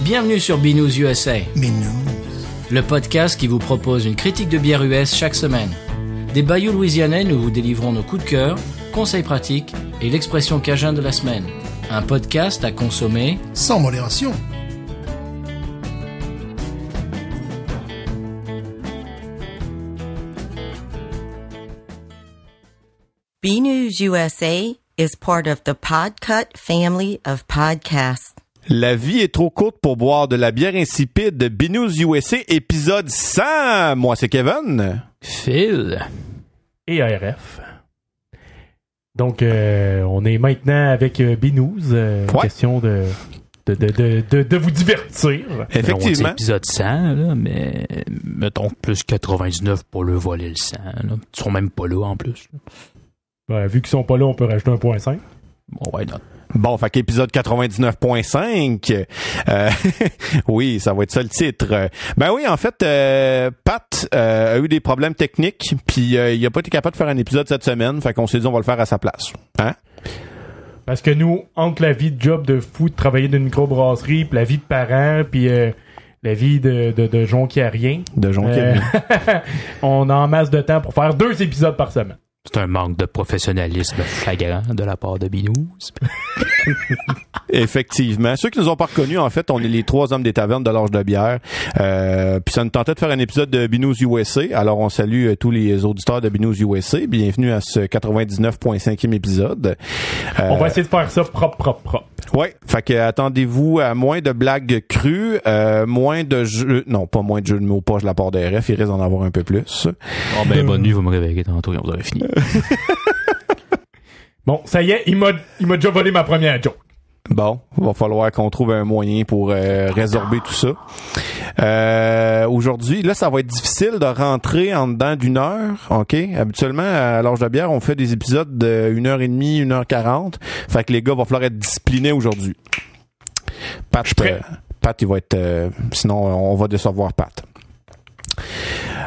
Bienvenue sur Binous USA, Binous. le podcast qui vous propose une critique de bière US chaque semaine. Des bayous louisianais, nous vous délivrons nos coups de cœur, conseils pratiques et l'expression cajun de la semaine. Un podcast à consommer Sans modération. B-News USA is part of the Podcut family of podcasts. La vie est trop courte pour boire de la bière insipide de Binous USA, épisode 100. Moi, c'est Kevin. Phil et ARF. Donc, on est maintenant avec Binous. Question de vous divertir. Effectivement. C'est épisode 100, là, mais mettons plus 99 pour le voler le 100. Là. Ils sont même pas là en plus. Ouais, vu qu'ils sont pas là, on peut rajouter 1.5. Bon, ouais, non. Bon, fait qu'épisode 99.5. Oui, ça va être ça le titre. Ben oui, en fait, Pat a eu des problèmes techniques, puis il a pas été capable de faire un épisode cette semaine, fait qu'on s'est dit on va le faire à sa place. Hein? Parce que nous, entre la vie de job de fou, de travailler dans une microbrasserie, puis la vie de parents, puis la vie de jonquiarien. De jonquiarien. On a en masse de temps pour faire 2 épisodes par semaine. C'est un manque de professionnalisme flagrant de la part de Binous. Effectivement. Ceux qui nous ont pas reconnus, en fait, on est les 3 hommes des tavernes de l'âge de bière. Puis ça nous tentait de faire un épisode de Binous USA. Alors, on salue tous les auditeurs de Binous USA. Bienvenue à ce 99.5e épisode. On va essayer de faire ça propre. Ouais. Fait que attendez-vous à moins de blagues crues, moins de jeux... Non, pas moins de jeux de mots poche de la part de RF. Il risque d'en avoir un peu plus. Oh ben, bonne nuit, vous me réveillez tantôt et on aurait fini. Bon, ça y est, il m'a déjà volé ma première joke. Bon, va falloir qu'on trouve un moyen pour résorber tout ça. Aujourd'hui, là, ça va être difficile de rentrer en dedans d'une heure, OK? Habituellement, à l'âge de bière, on fait des épisodes de 1h30, 1h40. Fait que les gars, va falloir être disciplinés aujourd'hui. Pat, Pat, il va être... sinon, on va décevoir Pat.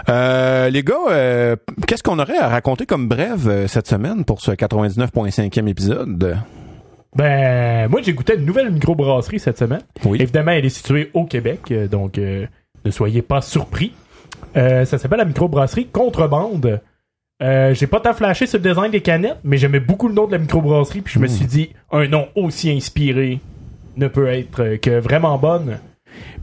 Les gars, qu'est-ce qu'on aurait à raconter comme brève cette semaine pour ce 99.5e épisode? Ben, moi, j'ai goûté une nouvelle microbrasserie cette semaine. Oui. Évidemment, elle est située au Québec, donc ne soyez pas surpris. Ça s'appelle la microbrasserie Contrebande. J'ai pas tant flashé sur le design des canettes, mais j'aimais beaucoup le nom de la microbrasserie, puis je me suis dit, un nom aussi inspiré ne peut être que vraiment bonne.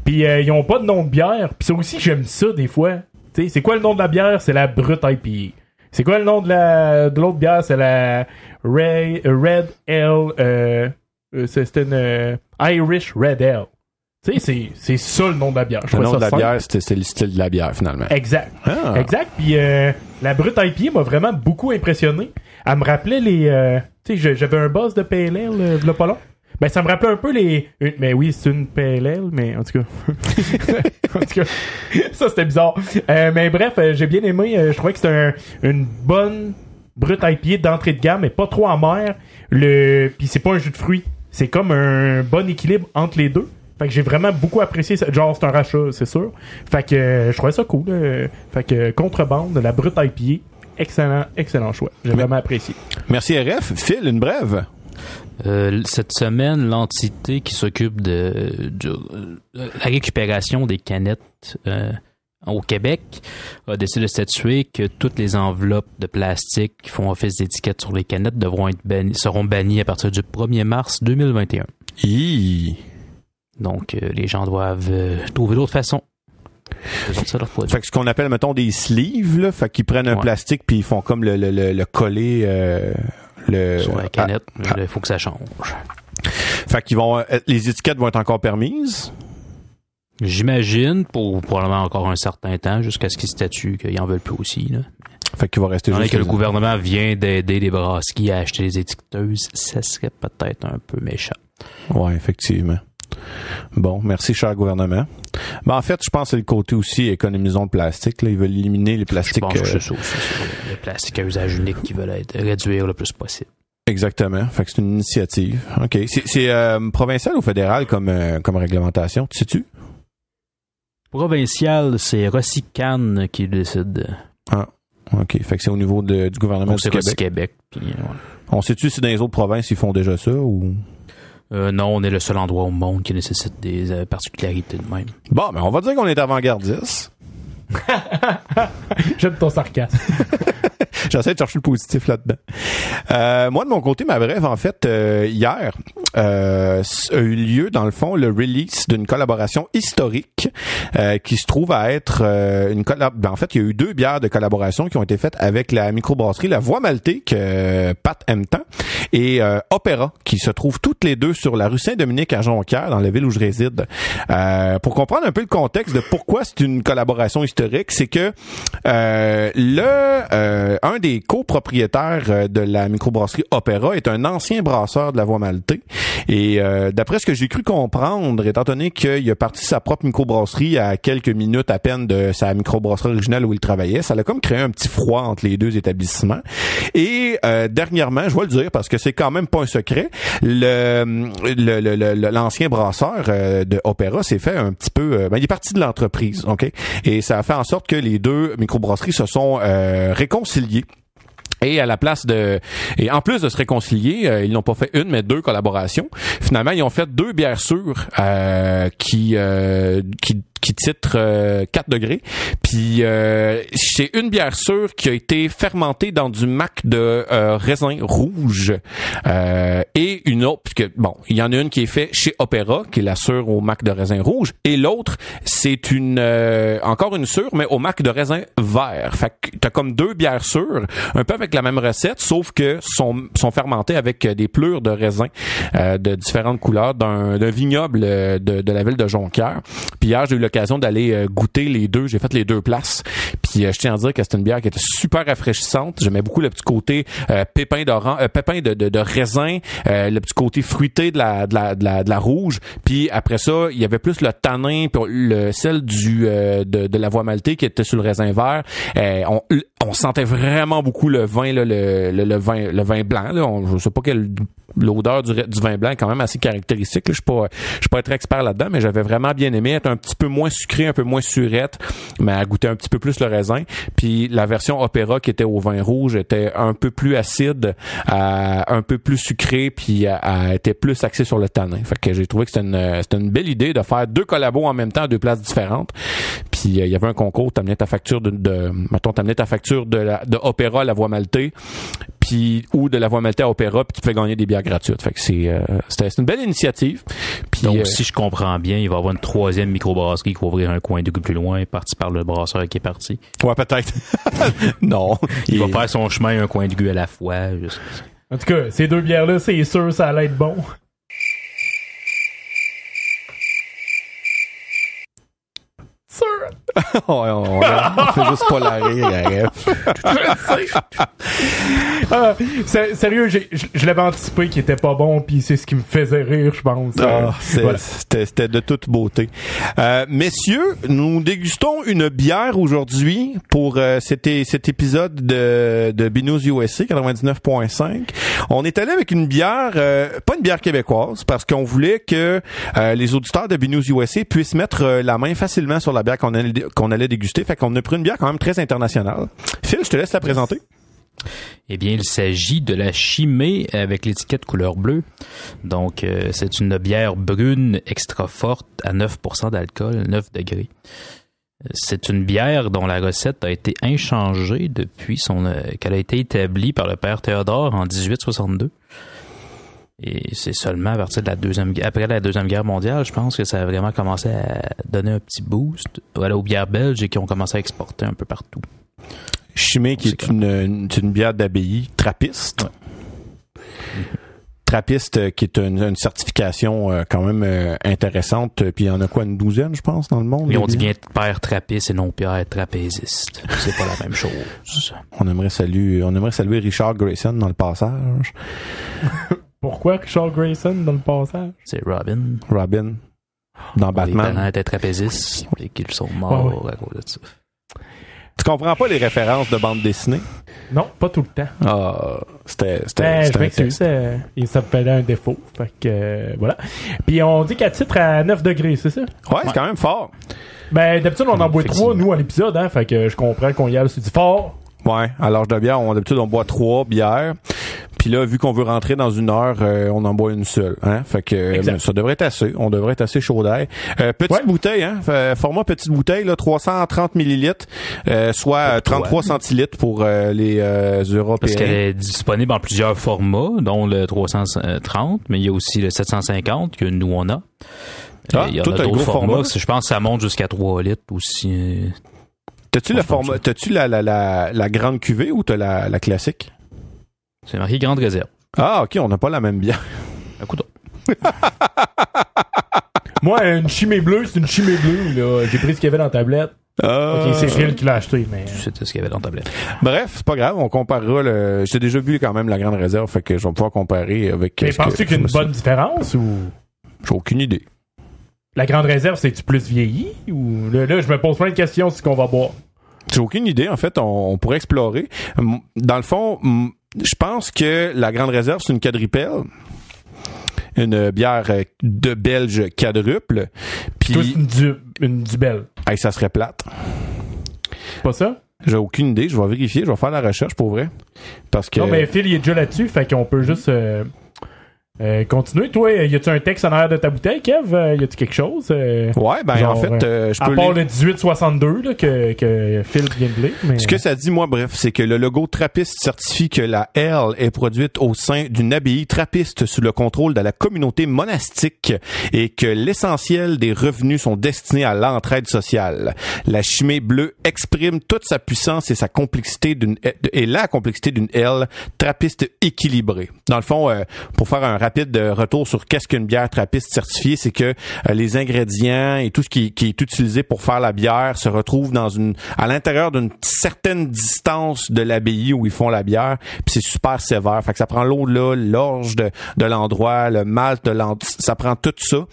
Puis ils ont pas de nom de bière, puis ça aussi, j'aime ça des fois. T'sais, c'est quoi le nom de la bière? C'est la Brut IPA. C'est quoi le nom de l'autre bière? C'est la Red Ale. C'était une Irish Red Ale. Tu sais, c'est ça le nom de la bière. Le nom de la bière, c'est le style de la bière, finalement. Exact. Ah. Exact. Puis la Brut IPA m'a vraiment beaucoup impressionné. Elle me rappelait les... tu sais, j'avais un buzz de Pale Ale, là pas long. Ben, ça me rappelait un peu mais oui, c'est une PLL, mais en tout cas... ça, c'était bizarre. Mais bref, j'ai bien aimé. Je trouvais que c'était une bonne Brut IPA d'entrée de gamme, mais pas trop amère. Puis c'est pas un jus de fruits. C'est comme un bon équilibre entre les deux. Fait que j'ai vraiment beaucoup apprécié ça. Genre, c'est un rachat, c'est sûr. Fait que je trouvais ça cool. Fait que Contrebande, la Brut IPA, excellent choix. J'ai vraiment apprécié. Merci RF. Phil, une brève. Cette semaine, l'entité qui s'occupe de la récupération des canettes au Québec a décidé de statuer que toutes les enveloppes de plastique qui font office d'étiquette sur les canettes seront bannies à partir du 1er mars 2021. Donc, les gens doivent trouver d'autres façons. Fait que ce qu'on appelle, mettons, des sleeves, là, fait qu'ils prennent un plastique puis ils font comme le coller... sur la canette, il faut que ça change. Fait qu'ils les étiquettes vont être encore permises? J'imagine, pour probablement encore un certain temps, jusqu'à ce qu'ils statuent qu'ils en veulent plus aussi. Là. Fait qu'il va rester juste... que le gouvernement vient d'aider les brasseries à acheter les étiqueteuses, ça serait peut-être un peu méchant. Ouais, effectivement. Bon, merci, cher gouvernement. Ben, en fait, je pense que c'est le côté aussi économisons le plastique. Là. Ils veulent éliminer les plastiques. Je pense que c'est ça aussi. C'est le plastique à usage unique qui veulent réduire le plus possible. Exactement. Fait que c'est une initiative. OK. C'est provincial ou fédéral comme réglementation? Tu sais-tu? Provincial, c'est Recycan qui décide. Ah, OK. Fait que c'est au niveau du gouvernement du Québec. Québec. Puis, ouais. On sait-tu si dans les autres provinces, ils font déjà ça ou... Non, on est le seul endroit au monde qui nécessite des particularités de même. Bon, ben on va dire qu'on est avant-gardiste. J'aime ton sarcasme. J'essaie de chercher le positif là-dedans. Moi, de mon côté, ma brève, en fait, hier, a eu lieu, dans le fond, le release d'une collaboration historique qui se trouve à être une en fait, il y a eu 2 bières de collaboration qui ont été faites avec la microbrasserie La Voie Maltée, que Pat aime tant, et Opéra, qui se trouvent toutes les deux sur la rue Saint-Dominique à Jonquière, dans la ville où je réside. Pour comprendre un peu le contexte de pourquoi c'est une collaboration historique, c'est que un des copropriétaires de la microbrasserie Opéra est un ancien brasseur de La Voie Maltée. Et d'après ce que j'ai cru comprendre, étant donné qu'il a parti sa propre microbrasserie à quelques minutes à peine de sa microbrasserie originale où il travaillait, ça a comme créé un petit froid entre les 2 établissements. Et dernièrement, je vais le dire parce que c'est quand même pas un secret, l'ancien brasseur de Opéra s'est fait un petit peu... il est parti de l'entreprise, OK? Et ça a fait en sorte que les 2 microbrasseries se sont réconciliées. Et à la place et en plus de se réconcilier, ils n'ont pas fait une, mais 2 collaborations. Finalement, ils ont fait 2 bières sûres qui titre 4 degrés. Puis c'est une bière sûre qui a été fermentée dans du mac de raisin rouge et une autre, puisque bon, il y en a une qui est faite chez Opéra, qui est la sûre au mac de raisin rouge, et l'autre c'est encore une sûre mais au mac de raisin vert. Fait que t'as comme 2 bières sûres, un peu avec la même recette, sauf que sont fermentées avec des plures de raisin de différentes couleurs d'un vignoble de la ville de Jonquière. Puis hier, j'ai eu l'occasion d'aller goûter les 2. J'ai fait les 2 places. Puis je tiens à dire que c'était une bière qui était super rafraîchissante. J'aimais beaucoup le petit côté pépin de raisin, le petit côté fruité de la rouge. Puis après ça, il y avait plus le tanin, puis celle de la Voie Maltée qui était sur le raisin vert. On sentait vraiment beaucoup le vin, là, le vin blanc. Là. Je sais pas l'odeur du vin blanc est quand même assez caractéristique. Là. Je suis pas très expert là-dedans, mais j'avais vraiment bien aimé être un petit peu moins sucré, un peu moins surette, mais à goûter un petit peu plus le raisin. Puis la version Opéra qui était au vin rouge était un peu plus acide, un peu plus sucré, puis était plus axée sur le tanin. Fait que j'ai trouvé que c'était une belle idée de faire 2 collabos en même temps à 2 places différentes. Puis il y avait un concours, t'amenais ta facture t'amenais ta facture de Opéra à La Voie Maltée, puis ou de La Voie Maltée à Opéra, puis tu pouvais gagner des bières gratuites. Fait que c'était une belle initiative. Puis, donc si je comprends bien, il va y avoir une 3e microbrasserie qui va ouvrir un coin de plus loin, parti par le brasseur qui est parti. Ouais, peut-être. Non. Il va faire son chemin un coin de gueux à la fois. En tout cas, ces 2 bières-là, c'est sûr, ça allait être bon. Sûr. on fait juste pas la rire, sérieux, je l'avais anticipé qu'il était pas bon, puis c'est ce qui me faisait rire, je pense. Voilà. C'était de toute beauté. Messieurs, nous dégustons une bière aujourd'hui pour cet épisode de Binous USA 99.5. On est allé avec une bière, pas une bière québécoise, parce qu'on voulait que les auditeurs de Binous USA puissent mettre la main facilement sur la bière qu'on allait déguster. Fait qu'on a pris une bière quand même très internationale. Phil, je te laisse la présenter. Eh bien, il s'agit de la Chimay avec l'étiquette couleur bleue. Donc, c'est une bière brune extra forte à 9% d'alcool, 9 degrés. C'est une bière dont la recette a été inchangée depuis qu'elle a été établie par le père Théodore en 1862. Et c'est seulement à partir de après la Deuxième Guerre mondiale, je pense que ça a vraiment commencé à donner un petit boost aux bières belges et qui ont commencé à exporter un peu partout. Chimay, qui est une bière d'abbaye trappiste. Ouais. Trappiste, qui est une certification quand même intéressante. Puis il y en a quoi, une 12aine, je pense, dans le monde? Et on dit bien père trappiste et non père trapéziste. C'est pas la même chose. On aimerait saluer Richard Grayson dans le passage. Pourquoi Richard Grayson dans le passage? C'est Robin. Dans Batman. Les parents étaient trapézistes et qu'ils sont morts à cause de ça. Tu comprends pas les références de bande dessinée? Non, pas tout le temps. Ah, c'était je m'excuse, il s'appelait un défaut. Fait que, voilà. Puis on dit qu'à titre à 9 degrés, c'est ça? Ouais, c'est quand même fort. Ben, d'habitude, on en boit 3, nous, à l'épisode, hein. Fait que je comprends qu'on y aille, c'est du fort. Ouais, à l'âge de bière, d'habitude, on boit 3 bières. Puis là, vu qu'on veut rentrer dans 1 heure, on en boit une seule. Hein? Fait que ça devrait être assez. On devrait être assez chaud d'air. Petite bouteille, hein? Format petite bouteille, là, 330 millilitres, soit 33 centilitres pour les Européens. Parce qu'elle est disponible en plusieurs formats, dont le 330, mais il y a aussi le 750 que nous on a. Il y en a d'autres formats. Je pense que ça monte jusqu'à 3 litres aussi. T'as-tu le format, t'as-tu la grande cuvée ou t'as la classique? C'est marqué Grande Réserve. Ah, ok, on n'a pas la même bière. Un coup d'eau. Moi, une chimée bleue, c'est une chimée bleue, là. J'ai pris ce qu'il y avait dans la tablette. Ok, c'est Phil qui l'a acheté, mais. C'était ce qu'il y avait dans la tablette. Bref, c'est pas grave, on comparera j'ai déjà bu quand même la Grande Réserve, fait que je vais pouvoir comparer avec. Mais penses-tu qu'il y a une bonne différence ou? J'ai aucune idée. La Grande Réserve, c'est-tu plus vieilli? Ou là, je me pose plein de questions sur ce qu'on va boire. J'ai aucune idée. En fait, on pourrait explorer. Dans le fond, je pense que la Grande Réserve, c'est une quadripelle. Une bière de Belge quadruple. Puis une Dubel. Hey, ça serait plate. C'est pas ça? J'ai aucune idée. Je vais vérifier. Je vais faire la recherche pour vrai. Parce que... Non, mais Phil, il est déjà là-dessus. Fait qu'on peut juste... continuer. Toi, y a-tu un texte en arrière de ta bouteille, Kev? Y a-tu quelque chose? Ouais, ben genre, en fait, je peux... À part le 1862 là, que Phil vient de lire. Mais... Ce que ça dit, moi, bref, c'est que le logo trappiste certifie que la L est produite au sein d'une abbaye trappiste sous le contrôle de la communauté monastique et que l'essentiel des revenus sont destinés à l'entraide sociale. La chimée bleue exprime toute sa puissance et la complexité d'une L trappiste équilibrée. Dans le fond, pour faire un rapide retour sur qu'est-ce qu'une bière trappiste certifiée, c'est que les ingrédients et tout ce qui est utilisé pour faire la bière se retrouve à l'intérieur d'une certaine distance de l'abbaye où ils font la bière, puis c'est super sévère. Fait que ça prend l'eau là, l'orge de l'endroit, le malt de l'endroit, ça prend tout ça.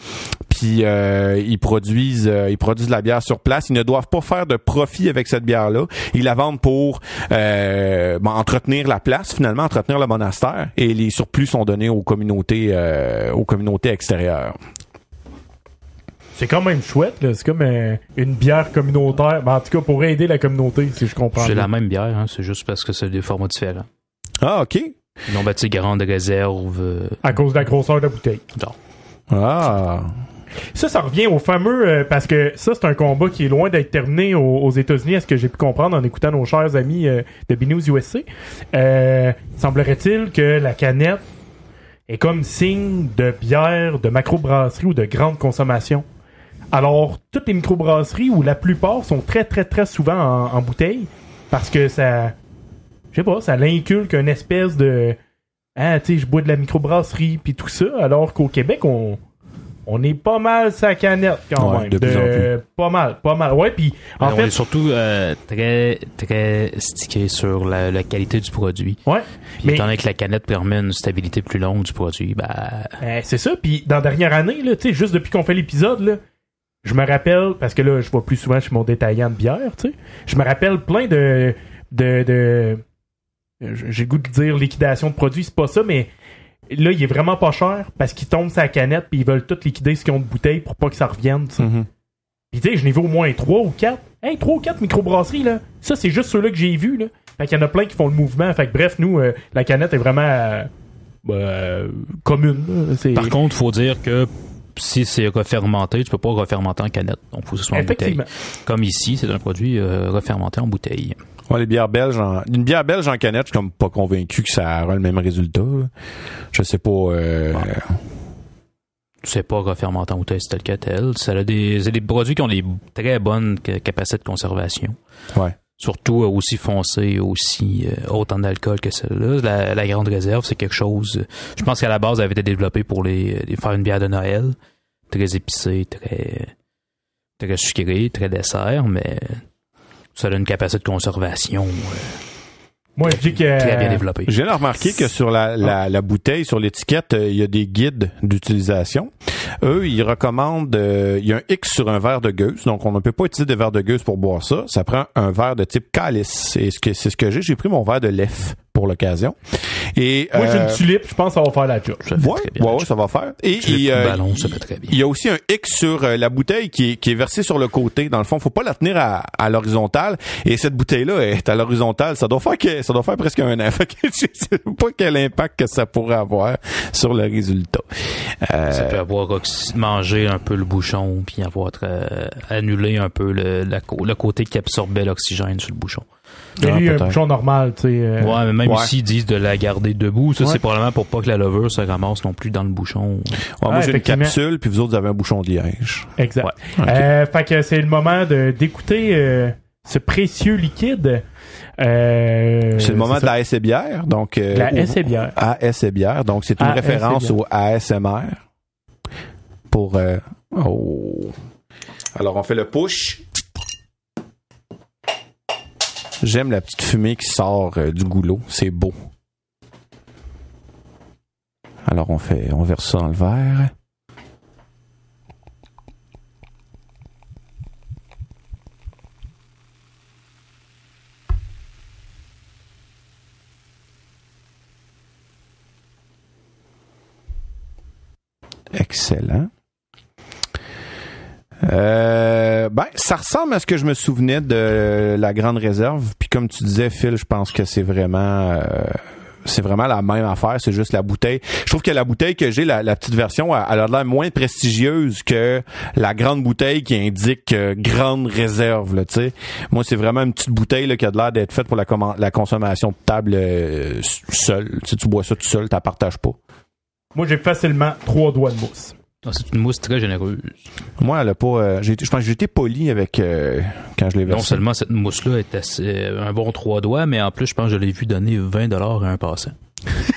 Puis ils produisent la bière sur place. Ils ne doivent pas faire de profit avec cette bière-là. Ils la vendent pour entretenir la place, finalement, entretenir le monastère, et les surplus sont donnés aux communautés extérieures. C'est quand même chouette, là. C'est comme une bière communautaire. Ben, en tout cas, pour aider la communauté, si je comprends. C'est la même bière, hein. C'est juste parce que c'est des formats différents. Ah, OK. Ils ont bâti Grande Réserve. À cause de la grosseur de la bouteille. Non. Ah. Ça revient au fameux... parce que ça, c'est un combat qui est loin d'être terminé aux États-Unis, à ce que j'ai pu comprendre en écoutant nos chers amis de B-News USA. Semblerait-il que la canette est comme signe de bière, de macrobrasserie ou de grande consommation. Alors, toutes les microbrasseries, ou la plupart, sont très, très, très souvent en bouteille, parce que ça... Je sais pas, ça l'inculque une espèce de... Ah, tu sais, je bois de la microbrasserie, puis tout ça, alors qu'au Québec, on est pas mal sa canette quand même. De plus en plus. Pas mal. Ouais, puis en fait... On est surtout très, très stické sur la qualité du produit. Ouais. Puis étant donné que la canette permet une stabilité plus longue du produit, c'est ça, puis dans la dernière année, là, tu sais, juste depuis qu'on fait l'épisode, là, je me rappelle, parce que là, je vais plus souvent chez mon détaillant de bière, tu sais, je me rappelle plein de j'ai le goût de dire liquidation de produits, c'est pas ça, mais là, il est vraiment pas cher parce qu'ils tombent sa canette puis ils veulent tout liquider ce qu'ils ont de bouteilles pour pas que ça revienne, tu sais. Mm-hmm. Pis tu sais, je n'ai vu au moins 3 ou 4. 3 ou 4 microbrasseries, là. Ça, c'est juste ceux-là que j'ai vus, là. Fait qu'il y en a plein qui font le mouvement. Fait que bref, nous, la canette est vraiment commune. Par contre, faut dire que si c'est refermenté, tu peux pas refermenter en canette. Donc, faut que ce soit en bouteille. Comme ici, c'est un produit refermenté en bouteille. Ouais, les bières belges une bière belge en canette, je suis comme pas convaincu que ça aura le même résultat. Je sais pas. C'est pas refermenté en bouteille, c'est tel que tel. C'est des produits qui ont des très bonnes capacités de conservation. Ouais. Surtout aussi foncé, aussi haute en alcool que celle-là. La Grande Réserve, c'est quelque chose... Je pense qu'à la base, elle avait été développée pour les faire une bière de Noël. Très épicée, très sucrée, très dessert, mais ça a une capacité de conservation moi, je dis que très bien développée. J'ai remarqué que sur la bouteille, sur l'étiquette, il y a des guides d'utilisation. eux, ils recommandent, il y a un X sur un verre de gueuse, donc on ne peut pas utiliser de verre de gueuse pour boire ça. Ça prend un verre de type calice. Et c'est ce que j'ai. J'ai pris mon verre de lef pour l'occasion. Et moi, j'ai une tulipe, je pense que ça va faire la job. Ouais, ça va faire. Et ballon, ça fait très bien. Il y a aussi un X sur la bouteille qui est versée sur le côté. Dans le fond, faut pas la tenir à l'horizontale. Et cette bouteille-là est à l'horizontale. Ça doit faire presque un an. Fait que je sais pas quel impact que ça pourrait avoir sur le résultat. Ça peut avoir mangé un peu le bouchon puis avoir annulé un peu le côté qui absorbait l'oxygène sur le bouchon. Mais lui, un bouchon normal, tu sais. Ouais, mais même ici, ils disent de la garder debout. Ça, c'est probablement pour pas que la levure se ramasse non plus dans le bouchon. Moi, j'ai une capsule, puis vous autres, vous avez un bouchon de liège. Exact. Ouais. Fait que c'est le moment d'écouter ce précieux liquide. C'est le moment de la AS bière. Donc, la AS bière. AS bière. Donc, c'est une référence au ASMR. Pour... Alors, on fait le push. J'aime la petite fumée qui sort du goulot. C'est beau. Alors, on verse ça dans le verre. Excellent. Ça ressemble à ce que je me souvenais de la Grande Réserve. Puis comme tu disais, Phil, je pense que c'est vraiment la même affaire. C'est juste la bouteille. Je trouve que la bouteille que j'ai, la petite version, elle a l'air moins prestigieuse que la grande bouteille qui indique Grande Réserve. Là, t'sais. Moi, c'est vraiment une petite bouteille là, qui a l'air d'être faite pour la consommation de table seule. Tu bois ça tout seul, tu la partages pas. Moi, j'ai facilement 3 doigts de mousse. C'est une mousse très généreuse. Moi, elle a pas. Je pense que j'ai été poli avec quand je l'ai versé. Non seulement cette mousse-là est un bon 3 doigts, mais en plus, je pense que je l'ai vu donner $20 à un passant.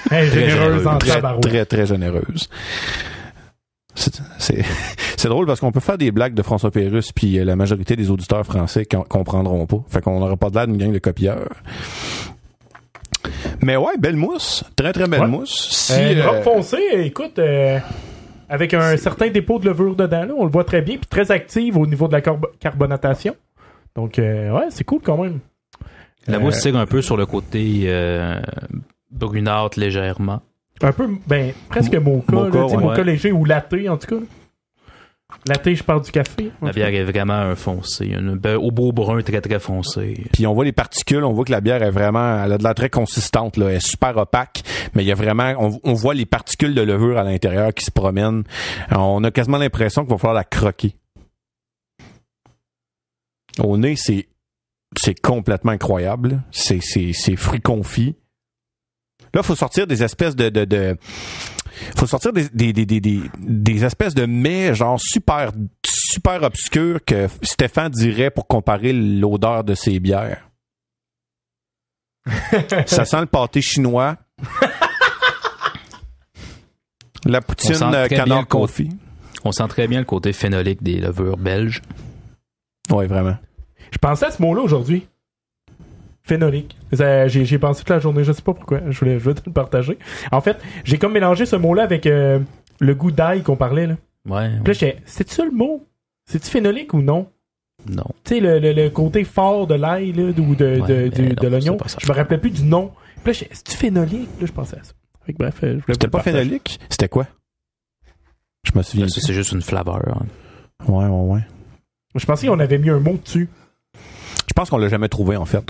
Généreuse en tabarouette. Très, très généreuse. C'est drôle parce qu'on peut faire des blagues de François Pérusse puis la majorité des auditeurs français comprendront pas. Fait qu'on n'aura pas de l'air d'une gang de copieurs. Mais ouais, belle mousse. Très, très belle mousse. Une robe foncée, écoute... avec un certain dépôt de levure dedans, là, on le voit très bien, puis très active au niveau de la carbonatation. Donc, c'est cool quand même. La mousse tire un peu sur le côté brunâtre légèrement. Un peu, presque mocha léger ou latte en tout cas. Latte, je parle du café. La bière est vraiment un foncé, au beau brun très très foncé. Puis on voit les particules, on voit que la bière elle a de l'air très consistante, là, elle est super opaque, mais il y a vraiment, on voit les particules de levure à l'intérieur qui se promènent. On a quasiment l'impression qu'il va falloir la croquer. Au nez, c'est complètement incroyable. C'est fruits confits. Là, il faut sortir des espèces faut sortir des espèces de mets genre super obscurs que Stéphane dirait pour comparer l'odeur de ses bières. Ça sent le pâté chinois. La poutine canard confit. On sent très bien le côté phénolique des levures belges. Oui, vraiment. Je pensais à ce mot-là aujourd'hui. Phénolique. J'ai pensé toute la journée, je sais pas pourquoi. Je voulais te le partager. En fait, j'ai comme mélangé ce mot-là avec le goût d'ail qu'on parlait. Là. Ouais. Puis là, c'est-tu ça le mot? C'est-tu phénolique ou non? Non. Tu sais, le côté fort de l'ail là, ou de l'oignon. Je me rappelais plus du nom. Puis là, c'est-tu phénolique? Là, je pensais à ça. Fait que, bref, je voulais C'était pas phénolique? C'était quoi? Je me souviens. Ça, c'est juste une flaveur. Hein. Ouais. Je pensais qu'on avait mis un mot dessus. Je pense qu'on l'a jamais trouvé, en fait.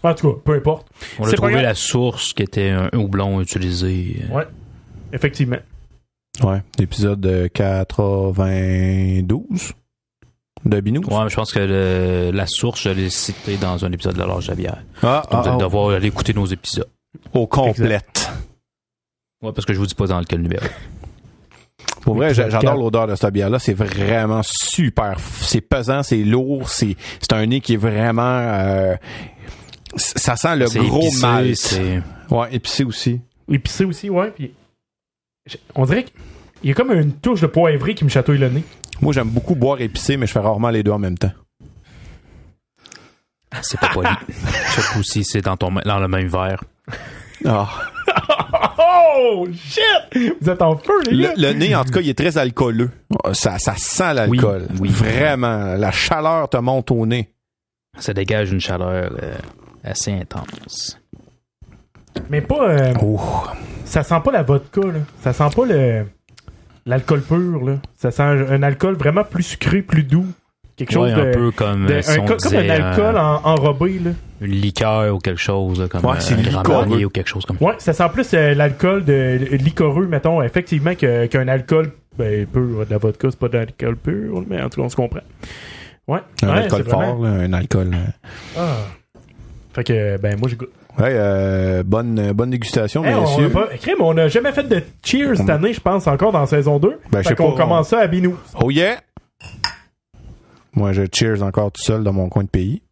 En tout cas, peu importe. On a trouvé la source qui était un houblon utilisé. Ouais, effectivement. Ouais, l'épisode 92 de Binous. Ouais, mais je pense que la source, je l'ai citée dans un épisode de l'Orge de la bière. Donc, vous allez devoir aller écouter nos épisodes. Au complète. Ouais, parce que je vous dis pas dans quel numéro. Pour vrai, j'adore l'odeur de cette bière-là. C'est vraiment super. C'est pesant, c'est lourd. C'est un nez qui est vraiment... ça sent le gros malt. Ouais, épicé aussi. Épicé aussi, ouais. Puis, on dirait qu'il y a comme une touche de poivré qui me chatouille le nez. Moi, j'aime beaucoup boire épicé, mais je fais rarement les deux en même temps. C'est pas poli. Ce coup-ci, c'est dans le même verre. Ah. Oh, shit! Vous êtes en feu, les gars! Le nez, en tout cas, il est très alcooleux. Ça sent l'alcool. Oui. Vraiment. La chaleur te monte au nez. Ça dégage une chaleur assez intense. Mais pas... Ça sent pas la vodka, là. Ça sent pas l'alcool pur, là. Ça sent un alcool vraiment plus sucré, plus doux. Quelque chose un peu comme comme un alcool enrobé, là. Une liqueur ou quelque chose, là, comme c'est un liquoreux. Grand Marnier ou quelque chose comme ça. Ouais, ça sent plus l'alcool de liquoreux, mettons, effectivement, qu'un alcool pur. De la vodka, c'est pas de l'alcool pur, mais en tout cas, on se comprend. Ouais. Un alcool fort, là, un alcool... Fait que, moi, j'ai goûté. Ouais, bonne dégustation, messieurs. On n'a jamais fait de cheers cette année, je pense, encore dans saison 2. Fait qu'on commence ça à Binou. Oh yeah! Moi, je cheers encore tout seul dans mon coin de pays.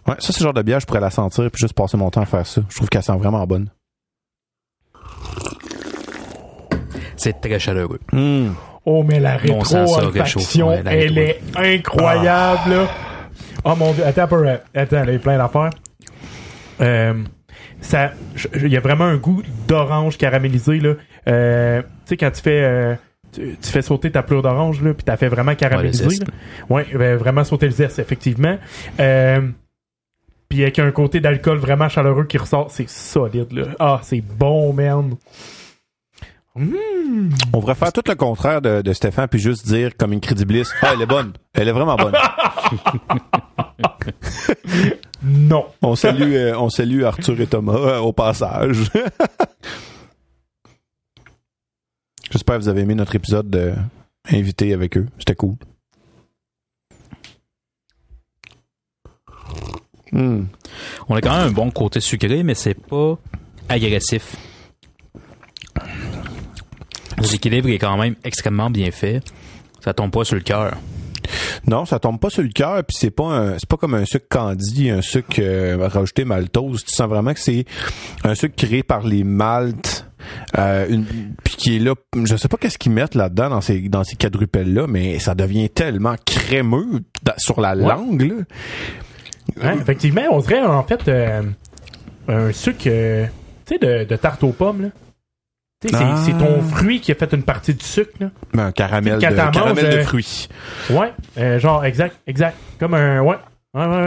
Ouais, ça, c'est le genre de bière, je pourrais la sentir puis juste passer mon temps à faire ça. Je trouve qu'elle sent vraiment bonne. C'est très chaleureux. Oh, mais la rétro-olfaction, elle est incroyable, là. Oh mon Dieu, attends un peu. Attends, il y a plein d'affaires. Il y a vraiment un goût d'orange caramélisé, là. Tu sais, quand tu fais sauter ta pleure d'orange, là, puis t'as fait vraiment caraméliser. Ouais, vraiment sauter le zeste, effectivement. Puis avec un côté d'alcool vraiment chaleureux qui ressort, c'est solide, là. Ah, c'est bon, man. On devrait faire tout le contraire de Stéphane puis juste dire comme une crédiblice, elle est bonne. Elle est vraiment bonne. Non. On salue Arthur et Thomas au passage. J'espère que vous avez aimé notre épisode invité avec eux. C'était cool. On a quand même un bon côté sucré, mais c'est pas agressif. L'équilibre est quand même extrêmement bien fait. Ça tombe pas sur le cœur. Non, ça tombe pas sur le cœur, puis c'est pas comme un sucre candy, un sucre rajouté maltose. Tu sens vraiment que c'est un sucre créé par les maltes, puis qui est là. Je sais pas qu'est-ce qu'ils mettent là-dedans dans ces quadrupelles là, mais ça devient tellement crémeux sur la langue. Là. Ouais, effectivement, on dirait en fait un sucre, tu sais, de tarte aux pommes là. C'est ton fruit qui a fait une partie du sucre, là. Un caramel de fruits. Ouais, genre, exact. Comme un... Ouais,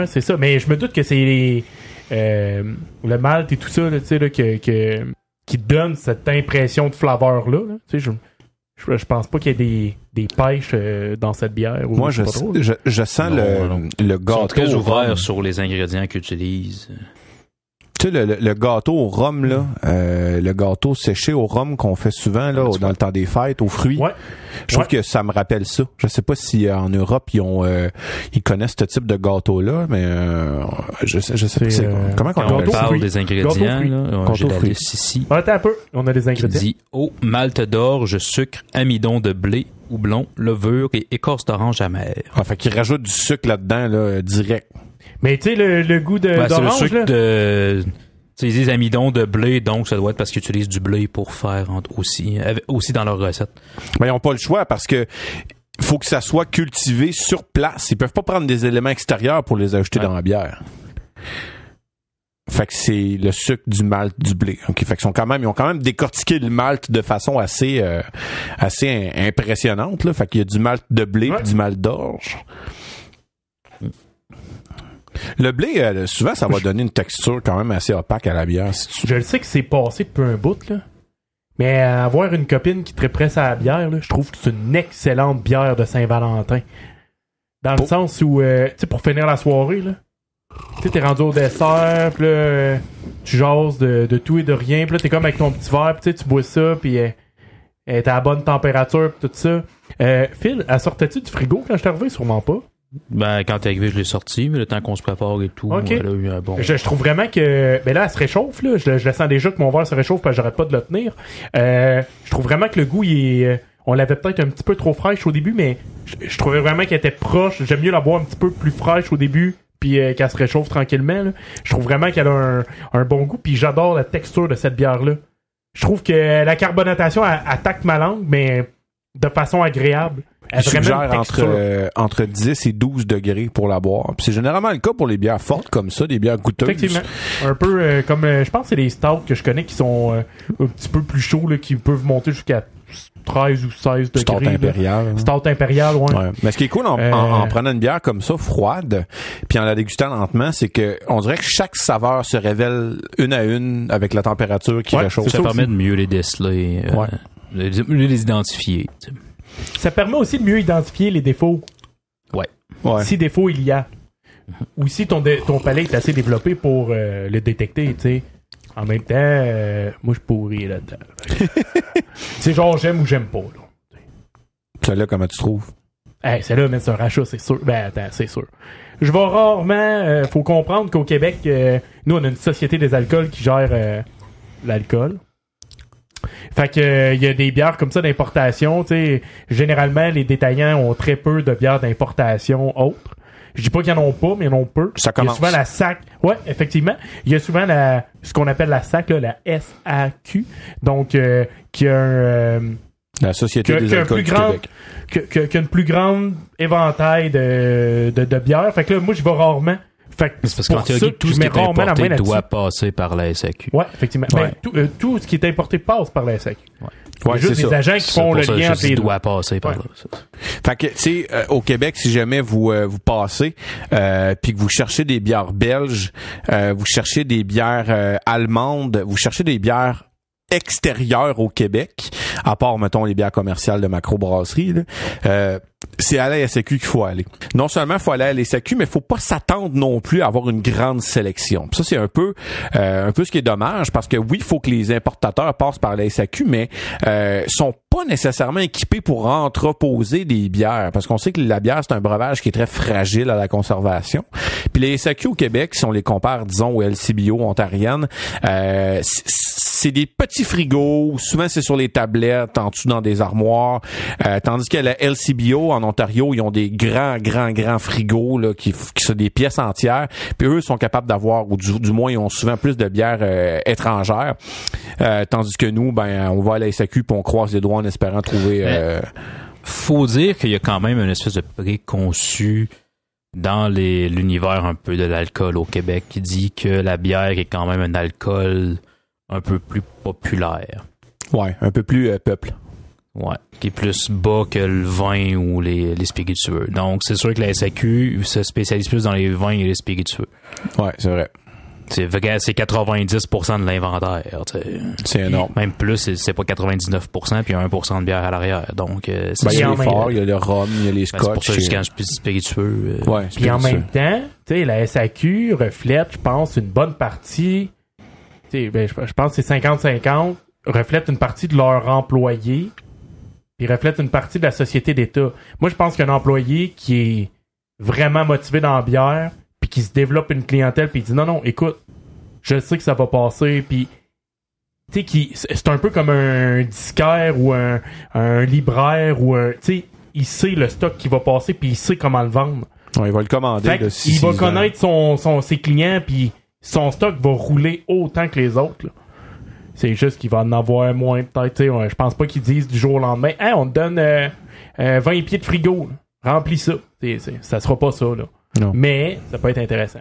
c'est ça. Mais je me doute que c'est le malt et tout ça, tu sais, là, qui donne cette impression de flaveur-là. Là. Tu sais, je pense pas qu'il y ait des pêches dans cette bière. Moi, je sens le gâteau. Ils sont très ouverts sur les ingrédients qu'ils utilisent. Tu sais, le gâteau au rhum, là, le gâteau séché au rhum qu'on fait souvent là, dans le temps des fêtes, aux fruits. Ouais. Je trouve que ça me rappelle ça. Je sais pas si en Europe, ils connaissent ce type de gâteau-là, mais je sais pas c'est comment on parle des ingrédients. Là, j'ai la liste ici. Attends un peu, on a les ingrédients. Qui dit eau, malt d'orge, sucre, amidon de blé, houblon, levure et écorce d'orange amère. Fait qu'ils rajoutent du sucre là-dedans, là, direct. Mais tu sais, le goût d'orange, c'est le sucre de... Ils disent amidon de blé, donc ça doit être parce qu'ils utilisent du blé pour faire aussi dans leur recette. Mais ils n'ont pas le choix parce que faut que ça soit cultivé sur place. Ils peuvent pas prendre des éléments extérieurs pour les ajouter dans la bière. Fait que c'est le sucre du malt du blé. Okay. Fait qu'ils ils ont quand même décortiqué le malt de façon assez impressionnante. Là. Fait qu'il y a du malt de blé et du malt d'orge. Le blé, souvent, ça va donner une texture quand même assez opaque à la bière. Je le sais que c'est passé depuis un bout, là. Mais avoir une copine qui triperait à la bière, là, je trouve que c'est une excellente bière de Saint-Valentin. Dans le sens où, tu sais, pour finir la soirée, là, tu sais, t'es rendu au dessert, pis là, tu jases de tout et de rien, pis là, t'es comme avec ton petit verre, pis tu bois ça, pis t'es à la bonne température, pis tout ça. Phil, elle sortait-tu du frigo quand je suis arrivé? Sûrement pas. Ben, quand t'es arrivé, je l'ai sorti, mais le temps qu'on se prépare et tout, okay. Elle a eu un bon... Je trouve vraiment que... Ben là, elle se réchauffe, là. Je sens déjà que mon verre se réchauffe parce que j'arrête pas de le tenir. Je trouve vraiment que le goût, on l'avait peut-être un petit peu trop fraîche au début, mais je trouvais vraiment qu'elle était proche. J'aime mieux la boire un petit peu plus fraîche au début, puis qu'elle se réchauffe tranquillement, là. Je trouve vraiment qu'elle a un bon goût, puis j'adore la texture de cette bière-là. Je trouve que la carbonatation attaque ma langue, mais de façon agréable. Il suggère entre 10 et 12 degrés pour la boire. Puis c'est généralement le cas pour les bières fortes comme ça, des bières goûteuses. Effectivement. Un peu comme, je pense que c'est les stouts que je connais qui sont un petit peu plus chauds, là, qui peuvent monter jusqu'à 13 ou 16 degrés. Stout impérial. Stout impérial, ouais. Mais ce qui est cool en prenant une bière comme ça, froide, puis en la dégustant lentement, c'est que on dirait que chaque saveur se révèle une à une avec la température qui réchauffe. Ça permet de mieux les déceler, de mieux les identifier. T'sais. Ça permet aussi de mieux identifier les défauts. Ouais. Si défaut il y a. Ou si ton palais est assez développé pour le détecter, tu sais. En même temps, moi je pourris là-dedans. C'est genre j'aime ou j'aime pas. Là. Celle-là, comment tu trouves? Celle-là, mais c'est un rachat, c'est sûr. Ben attends, c'est sûr. Je vais rarement... faut comprendre qu'au Québec, nous on a une société des alcools qui gère l'alcool. Fait que il y a des bières comme ça d'importation, tu sais, généralement les détaillants ont très peu de bières d'importation autres. Je dis pas qu'ils en ont pas, mais ils en ont peu. Ça commence. Il y a souvent la SAC. Ouais, effectivement. Il y a souvent ce qu'on appelle la SAC, là, la SAQ. Donc qui a la Société des alcools du Québec. Qui a une plus grande éventail de bières. Fait que là, moi je vais rarement. Fait c'est parce qu'en théorie, tout ce qui est importé doit passer par la SAQ. Ouais, effectivement. Ouais. Ben, tout ce qui est importé passe par la SAQ. Ouais. Il y a juste des agents qui font le lien entre les deux. Doit passer par là. Fait que, tu sais, au Québec, si jamais vous passez, puis que vous cherchez des bières belges, vous cherchez des bières allemandes, vous cherchez des bières extérieures au Québec, à part, mettons, les bières commerciales de macrobrasserie, là, c'est à la SAQ qu'il faut aller. Non seulement il faut aller à la SAQ, mais il faut pas s'attendre non plus à avoir une grande sélection. Puis ça, c'est un peu ce qui est dommage, parce que oui, il faut que les importateurs passent par la SAQ, mais sont pas nécessairement équipés pour entreposer des bières, parce qu'on sait que la bière, c'est un breuvage qui est très fragile à la conservation. Puis les SAQ au Québec, si on les compare, disons, aux LCBO ontariennes, c'est des petits frigos, souvent c'est sur les tablettes, en dessous dans des armoires, tandis que la LCBO en Ontario, ils ont des grands frigos là, qui sont des pièces entières, puis eux sont capables d'avoir, ou du moins ils ont souvent plus de bières étrangères, tandis que nous, ben on va à la SAQ puis on croise les doigts en espérant trouver... Faut dire qu'il y a quand même une espèce de préconçu dans l'univers un peu de l'alcool au Québec qui dit que la bière est quand même un alcool un peu plus populaire. Ouais, un peu plus peuple. Ouais, qui est plus bas que le vin ou les spiritueux. Donc, c'est sûr que la SAQ se spécialise plus dans les vins et les spiritueux. Ouais, c'est vrai. C'est 90% de l'inventaire. T'sais. C'est énorme. Même plus, c'est pas 99%, puis il y a 1% de bière à l'arrière. Donc, c'est il y a les forts, il y a le rhum, il y a les scotch. C'est pour ça que je suis plus spiritueux. Ouais, puis en même temps, tu sais, la SAQ reflète, je pense, une bonne partie. Tu sais, je pense que c'est 50-50, reflète une partie de leurs employés, puis reflète une partie de la société d'État. Moi, je pense qu'un employé qui est vraiment motivé dans la bière, puis qui se développe une clientèle, puis il dit non, écoute, je sais que ça va passer, puis tu sais, c'est un peu comme un disquaire ou un libraire ou un, tu sais, il sait le stock qui va passer, puis il sait comment le vendre. Ouais, il va le commander. Fait là, il va connaître ses clients, puis son stock va rouler autant que les autres. Là. C'est juste qu'il va en avoir moins, peut-être. Je pense pas qu'ils disent du jour au lendemain, hey, on te donne 20 pieds de frigo, là. Remplis ça. Ça sera pas ça, là. Non. Mais ça peut être intéressant.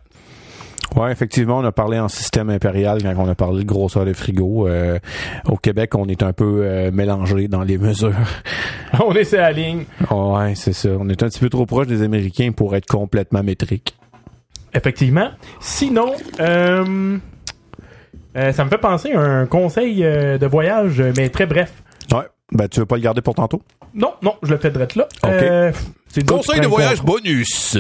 Ouais, effectivement, on a parlé en système impérial quand on a parlé de grosseur de frigo. Au Québec, on est un peu mélangé dans les mesures. On est sur la ligne. Ouais, c'est ça. On est un petit peu trop proche des Américains pour être complètement métrique. Effectivement. Sinon, ça me fait penser à un conseil de voyage, mais très bref. Ouais. Ben, tu veux pas le garder pour tantôt? Non, je le fais direct là. OK. C'est conseil de voyage bonus!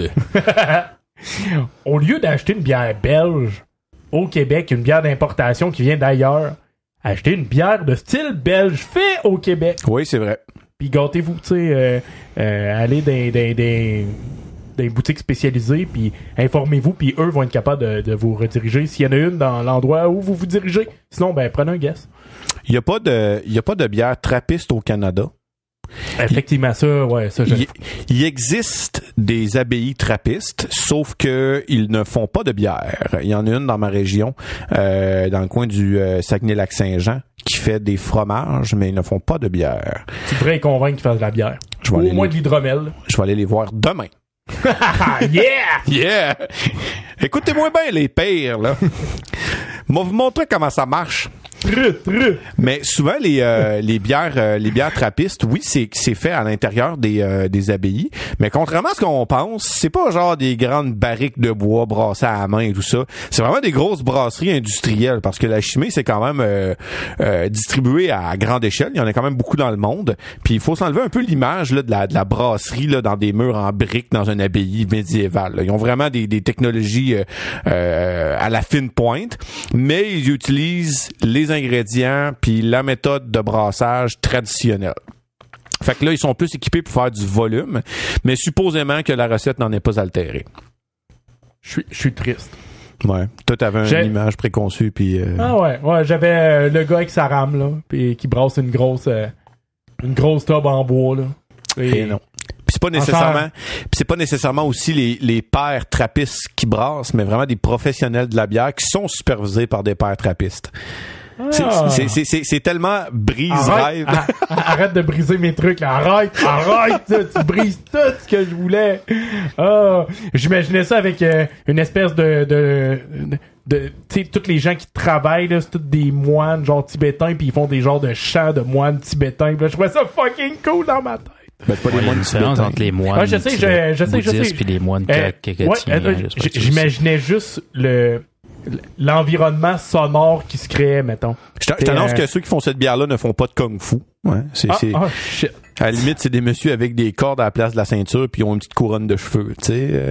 Au lieu d'acheter une bière belge au Québec, une bière d'importation qui vient d'ailleurs, achetez une bière de style belge fait au Québec. Oui, c'est vrai. Puis gâtez-vous, tu sais, allez dans des boutiques spécialisées, puis informez-vous, puis eux vont être capables de vous rediriger s'il y en a une dans l'endroit où vous vous dirigez. Sinon, ben prenez un guess. Il y a pas de bière trappiste au Canada. Effectivement, ça, Il existe des abbayes trappistes, sauf que ils ne font pas de bière. Il y en a une dans ma région, dans le coin du Saguenay-Lac-Saint-Jean, qui fait des fromages, mais ils ne font pas de bière. Tu devrais les convaincre qu'ils fassent de la bière. Ou au moins de l'hydromel. Je vais aller les voir demain. Yeah! Yeah! Écoutez-moi bien les pires, là. Moi, vous montrer comment ça marche. Mais souvent les bières trappistes, oui, c'est fait à l'intérieur des abbayes, mais contrairement à ce qu'on pense, c'est pas genre des grandes barriques de bois brassées à la main et tout ça. C'est vraiment des grosses brasseries industrielles, parce que la chimie, c'est quand même distribué à grande échelle. Il y en a quand même beaucoup dans le monde. Puis il faut s'enlever un peu l'image là de la brasserie là dans des murs en briques dans un abbaye médiéval. Là. Ils ont vraiment des technologies à la fine pointe, mais ils utilisent les ingrédients puis la méthode de brassage traditionnelle. Fait que là, ils sont plus équipés pour faire du volume, mais supposément que la recette n'en est pas altérée. Je suis triste. Ouais. Toi, t'avais une image préconçue puis. Ah ouais, j'avais le gars avec sa rame là, puis qui brasse une grosse tube en bois là. Et non. Puis c'est pas nécessairement aussi les pairs trappistes qui brassent, mais vraiment des professionnels de la bière qui sont supervisés par des pairs trappistes. C'est tellement brise-rêve. Arrête de briser mes trucs, là. Arrête, tu brises tout ce que je voulais. J'imaginais ça avec une espèce de tu sais, tous les gens qui travaillent, là, c'est tous des moines, genre tibétains, puis ils font des genres de chants de moines tibétains. Puis là, je trouvais ça fucking cool dans ma tête. Ben, pas les moines différence entre les moines je sais. Puis les moines chrétiens. J'imaginais juste l'environnement sonore qui se créait, mettons. Je t'annonce que ceux qui font cette bière-là ne font pas de kung-fu. Ouais, shit. À la limite, c'est des messieurs avec des cordes à la place de la ceinture puis ils ont une petite couronne de cheveux, tu sais.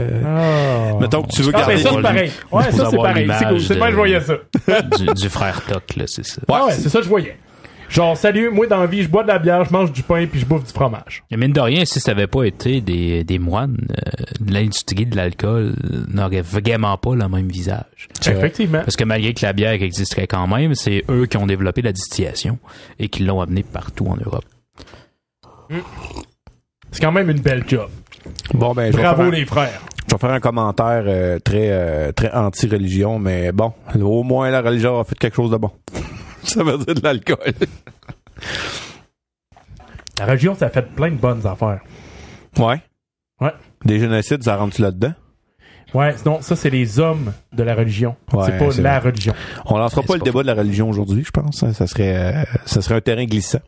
Mettons que tu veux garder... mais ça, c'est pareil. Ouais, ça, c'est pareil. C'est cool. C'est pas que je voyais ça. du frère Toc, là, c'est ça. Ouais, c'est ça que je voyais. Genre, salut, moi, dans la vie, je bois de la bière, je mange du pain puis je bouffe du fromage. Et mine de rien, si ça avait pas été des moines, l'industrie de l'alcool n'aurait vraiment pas le même visage. Effectivement. Parce que malgré que la bière existerait quand même, c'est eux qui ont développé la distillation et qui l'ont amenée partout en Europe. C'est quand même une belle job. Bon, ben, bravo les frères. Je vais faire un commentaire très anti-religion, mais bon, au moins la religion a fait quelque chose de bon. Ça veut dire de l'alcool. La religion, ça a fait plein de bonnes affaires. Ouais. Des génocides, ça rentre-tu là-dedans? Ouais, non, ça, c'est les hommes de la religion. Ouais, c'est pas la religion. On lancera pas le débat de la religion aujourd'hui, je pense. Ça serait un terrain glissant.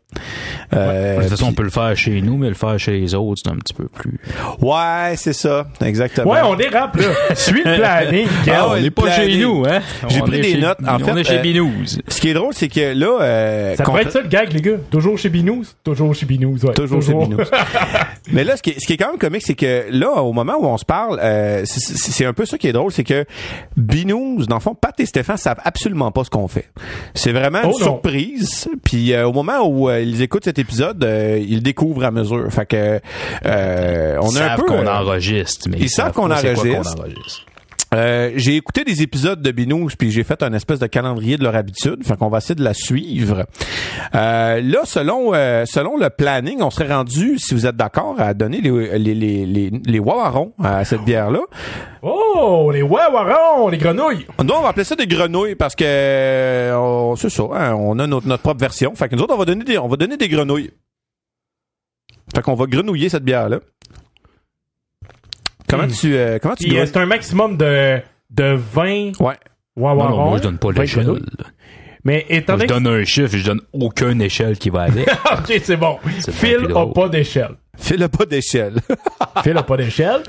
De toute façon, on peut le faire chez nous, mais le faire chez les autres, c'est un petit peu plus... Ouais, c'est ça. Exactement. Ouais, on dérape, là. Suis le planning. On n'est pas chez nous, hein. J'ai pris des notes. En fait, on est chez Binous. Ce qui est drôle, c'est que là... ça pourrait être ça, le gag, les gars. Toujours chez Binous. Toujours chez Binous, ouais. Toujours chez Binous. Mais là, ce qui est quand même comique, c'est que là, au moment où on se parle, c'est un peu ça qui est drôle, c'est que Binous, dans le fond, Pat et Stéphane savent absolument pas ce qu'on fait. C'est vraiment une surprise. Puis au moment où ils écoutent cet épisode, ils le découvrent à mesure. Fait que on a un peu qu'on enregistre, mais ils savent qu'on enregistre. J'ai écouté des épisodes de Binous puis j'ai fait un espèce de calendrier de leur habitude, fait qu'on va essayer de la suivre. Là, selon le planning, on serait rendu, si vous êtes d'accord, à donner les wawarons à cette bière-là. Oh, les wawarons, les grenouilles! Nous, on va appeler ça des grenouilles parce que c'est ça, hein, on a notre propre version. Fait que nous autres, on va donner des grenouilles. Fait qu'on va grenouiller cette bière-là. Comment tu dois... C'est un maximum de 20 wawarons. Non, moi, je donne pas l'échelle. Mais étant donné je donne un chiffre, je donne aucune échelle qui va avec. OK, c'est bon. Phil a pas d'échelle. Phil a pas d'échelle. Phil a pas d'échelle.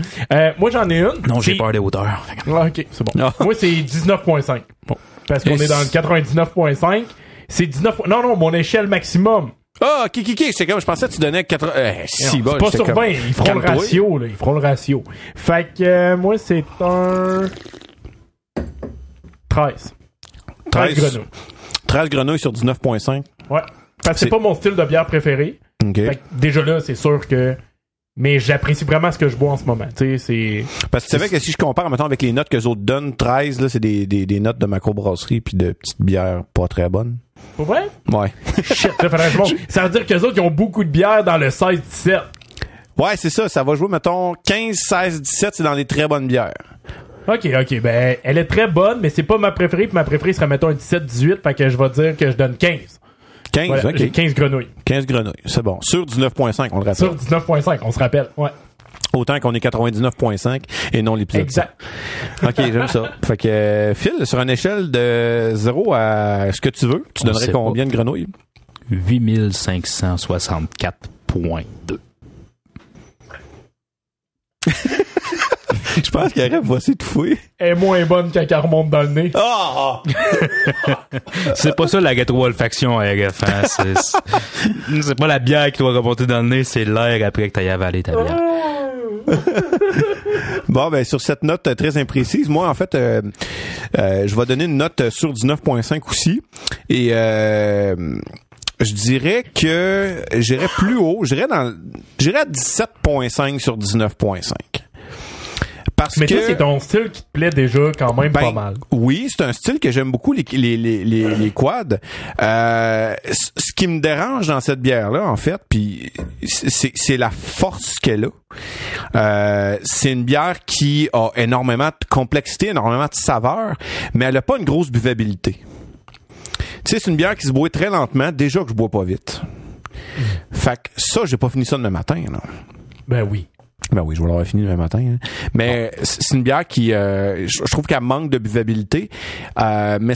Moi, j'en ai une. Non, j'ai peur des hauteurs. OK, c'est bon. Moi, c'est 19.5. Bon, parce qu'on est dans le 99.5. C'est 19... Non, mon échelle maximum. Ah, kiki, c'est comme je pensais que tu donnais 4... c'est pas sur 20, ils feront le ratio, là. Ils feront le ratio. Fait que moi, c'est un... 13 grenouilles. 13 grenouilles sur 19.5. Ouais. Parce que c'est pas mon style de bière préféré. Okay. Fait que déjà là, c'est sûr que... Mais j'apprécie vraiment ce que je bois en ce moment. Tu sais, c'est... Parce que tu savais que si je compare, mettons, avec les notes que les autres donnent, 13, là, c'est des notes de macrobrasserie puis de petites bières pas très bonnes. Pour vrai? Ouais. Shit, ça faudrait que je monte. Ça veut dire qu'eux autres, ils ont beaucoup de bière dans le 16-17. Ouais, c'est ça. Ça va jouer, mettons, 15, 16, 17, c'est dans les très bonnes bières. OK. Ben, elle est très bonne, mais c'est pas ma préférée. Puis ma préférée serait, mettons, un 17-18. Fait que je vais dire que je donne 15. 15, Voilà, OK. j'ai 15 grenouilles. 15 grenouilles, c'est bon. Sur 19.5, on le rappelle. Sur 19.5, on se rappelle. Ouais. Autant qu'on est 99.5 et non l'épisode. Exact. OK, j'aime ça. Fait que, Phil, sur une échelle de 0 à ce que tu veux, tu On donnerais sait combien de grenouilles? 8564.2. Je pense qu'elle va s'étouffer. Elle est moins bonne quand elle remonte dans le nez. Ah! C'est pas ça la rétro-olfaction à RF, hein. C'est pas la bière qui doit remonter dans le nez, c'est l'air après que t'ailles avaler ta bière. Bon, ben, sur cette note très imprécise, moi, en fait, je vais donner une note sur 19.5 aussi. Et, je dirais que j'irais plus haut. J'irais à 17.5 sur 19.5. Parce Mais que toi, c'est ton style qui te plaît déjà quand même pas mal. Oui, c'est un style que j'aime beaucoup, les quads. Ce qui me dérange dans cette bière-là, en fait, puis c'est la force qu'elle a. C'est une bière qui a énormément de complexité, énormément de saveur, mais elle a pas une grosse buvabilité. Tu sais, c'est une bière qui se boit très lentement, déjà que je bois pas vite. Fait que ça, j'ai pas fini ça demain matin, là. Ben oui. Ben oui, je vais l'avoir fini demain matin. Hein. Mais c'est une bière qui, je trouve qu'elle manque de buvabilité, mais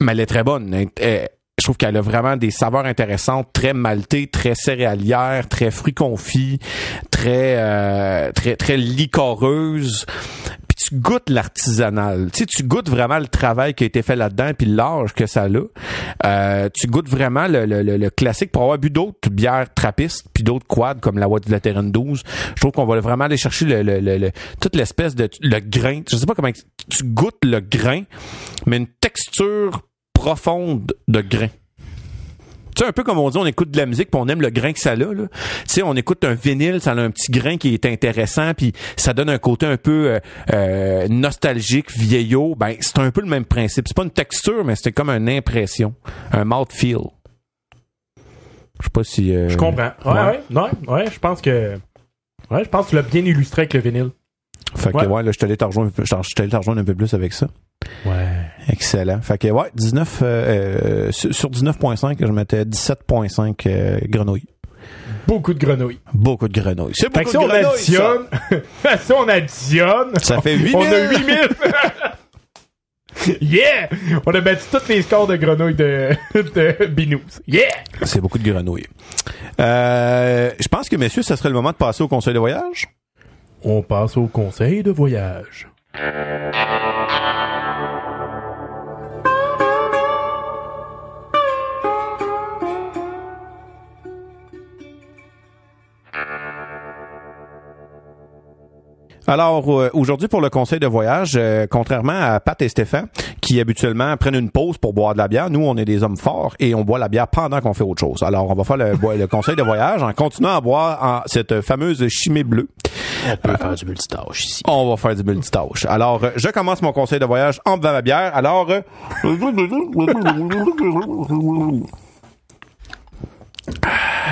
elle est très bonne. Je trouve qu'elle a vraiment des saveurs intéressantes, très maltées, très céréalières, très fruits confits, très liquoreuses. Puis tu goûtes l'artisanal. Tu sais, tu goûtes vraiment le travail qui a été fait là-dedans, puis l'âge que ça a. Tu goûtes vraiment le classique. Pour avoir bu d'autres bières trappistes, puis d'autres quads comme la White Veteran 12, je trouve qu'on va vraiment aller chercher toute l'espèce de le grain. Je sais pas comment tu goûtes le grain, mais une texture profonde de grain. Tu sais, un peu comme on dit, on écoute de la musique puis on aime le grain que ça a, là. Tu sais, on écoute un vinyle, ça a un petit grain qui est intéressant puis ça donne un côté un peu nostalgique, vieillot. Ben, c'est un peu le même principe. C'est pas une texture, mais c'est comme une impression. Un mouthfeel. Je sais pas si... Je comprends. Ouais, je pense que... Ouais, je pense que tu l'as bien illustré avec le vinyle. Fait que ouais, là, je t'allais te rejoindre un peu plus avec ça. Ouais. Excellent. Fait que ouais, 19 sur 19.5, je mettais 17.5 grenouilles. Beaucoup de grenouilles. Beaucoup de grenouilles. C'est beaucoup de grenouilles. Si on additionne, ça fait 8000. On a 8000. Yeah! On a battu tous les scores de grenouilles de Binous. Yeah! C'est beaucoup de grenouilles. Je pense que, messieurs, ça serait le moment de passer au conseil de voyage. On passe au conseil de voyage. Alors, aujourd'hui, pour le conseil de voyage, contrairement à Pat et Stéphane, qui habituellement prennent une pause pour boire de la bière, nous, on est des hommes forts et on boit la bière pendant qu'on fait autre chose. Alors, on va faire le conseil de voyage en continuant à boire cette fameuse chimée bleue. On peut faire du multitâche ici. On va faire du multitâche. Alors, je commence mon conseil de voyage en buvant ma bière. Alors...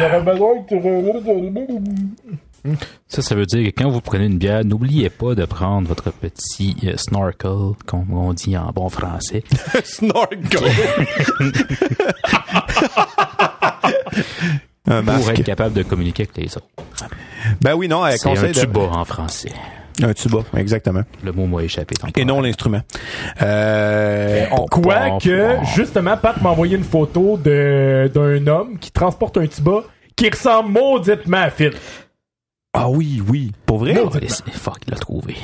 J'aurais besoin que Ça veut dire que quand vous prenez une bière, n'oubliez pas de prendre votre petit snorkel, comme on dit en bon français. Snorkel! Un pour masque. être capable de communiquer avec les autres. Ben oui, non, c'est un tuba en français. Un tuba, exactement. Le mot m'a échappé. Et non l'instrument. Justement, Pat m'a envoyé une photo d'un homme qui transporte un tuba qui ressemble mauditement à Phil. Ah oui, pour vrai? Fuck, il l'a trouvé.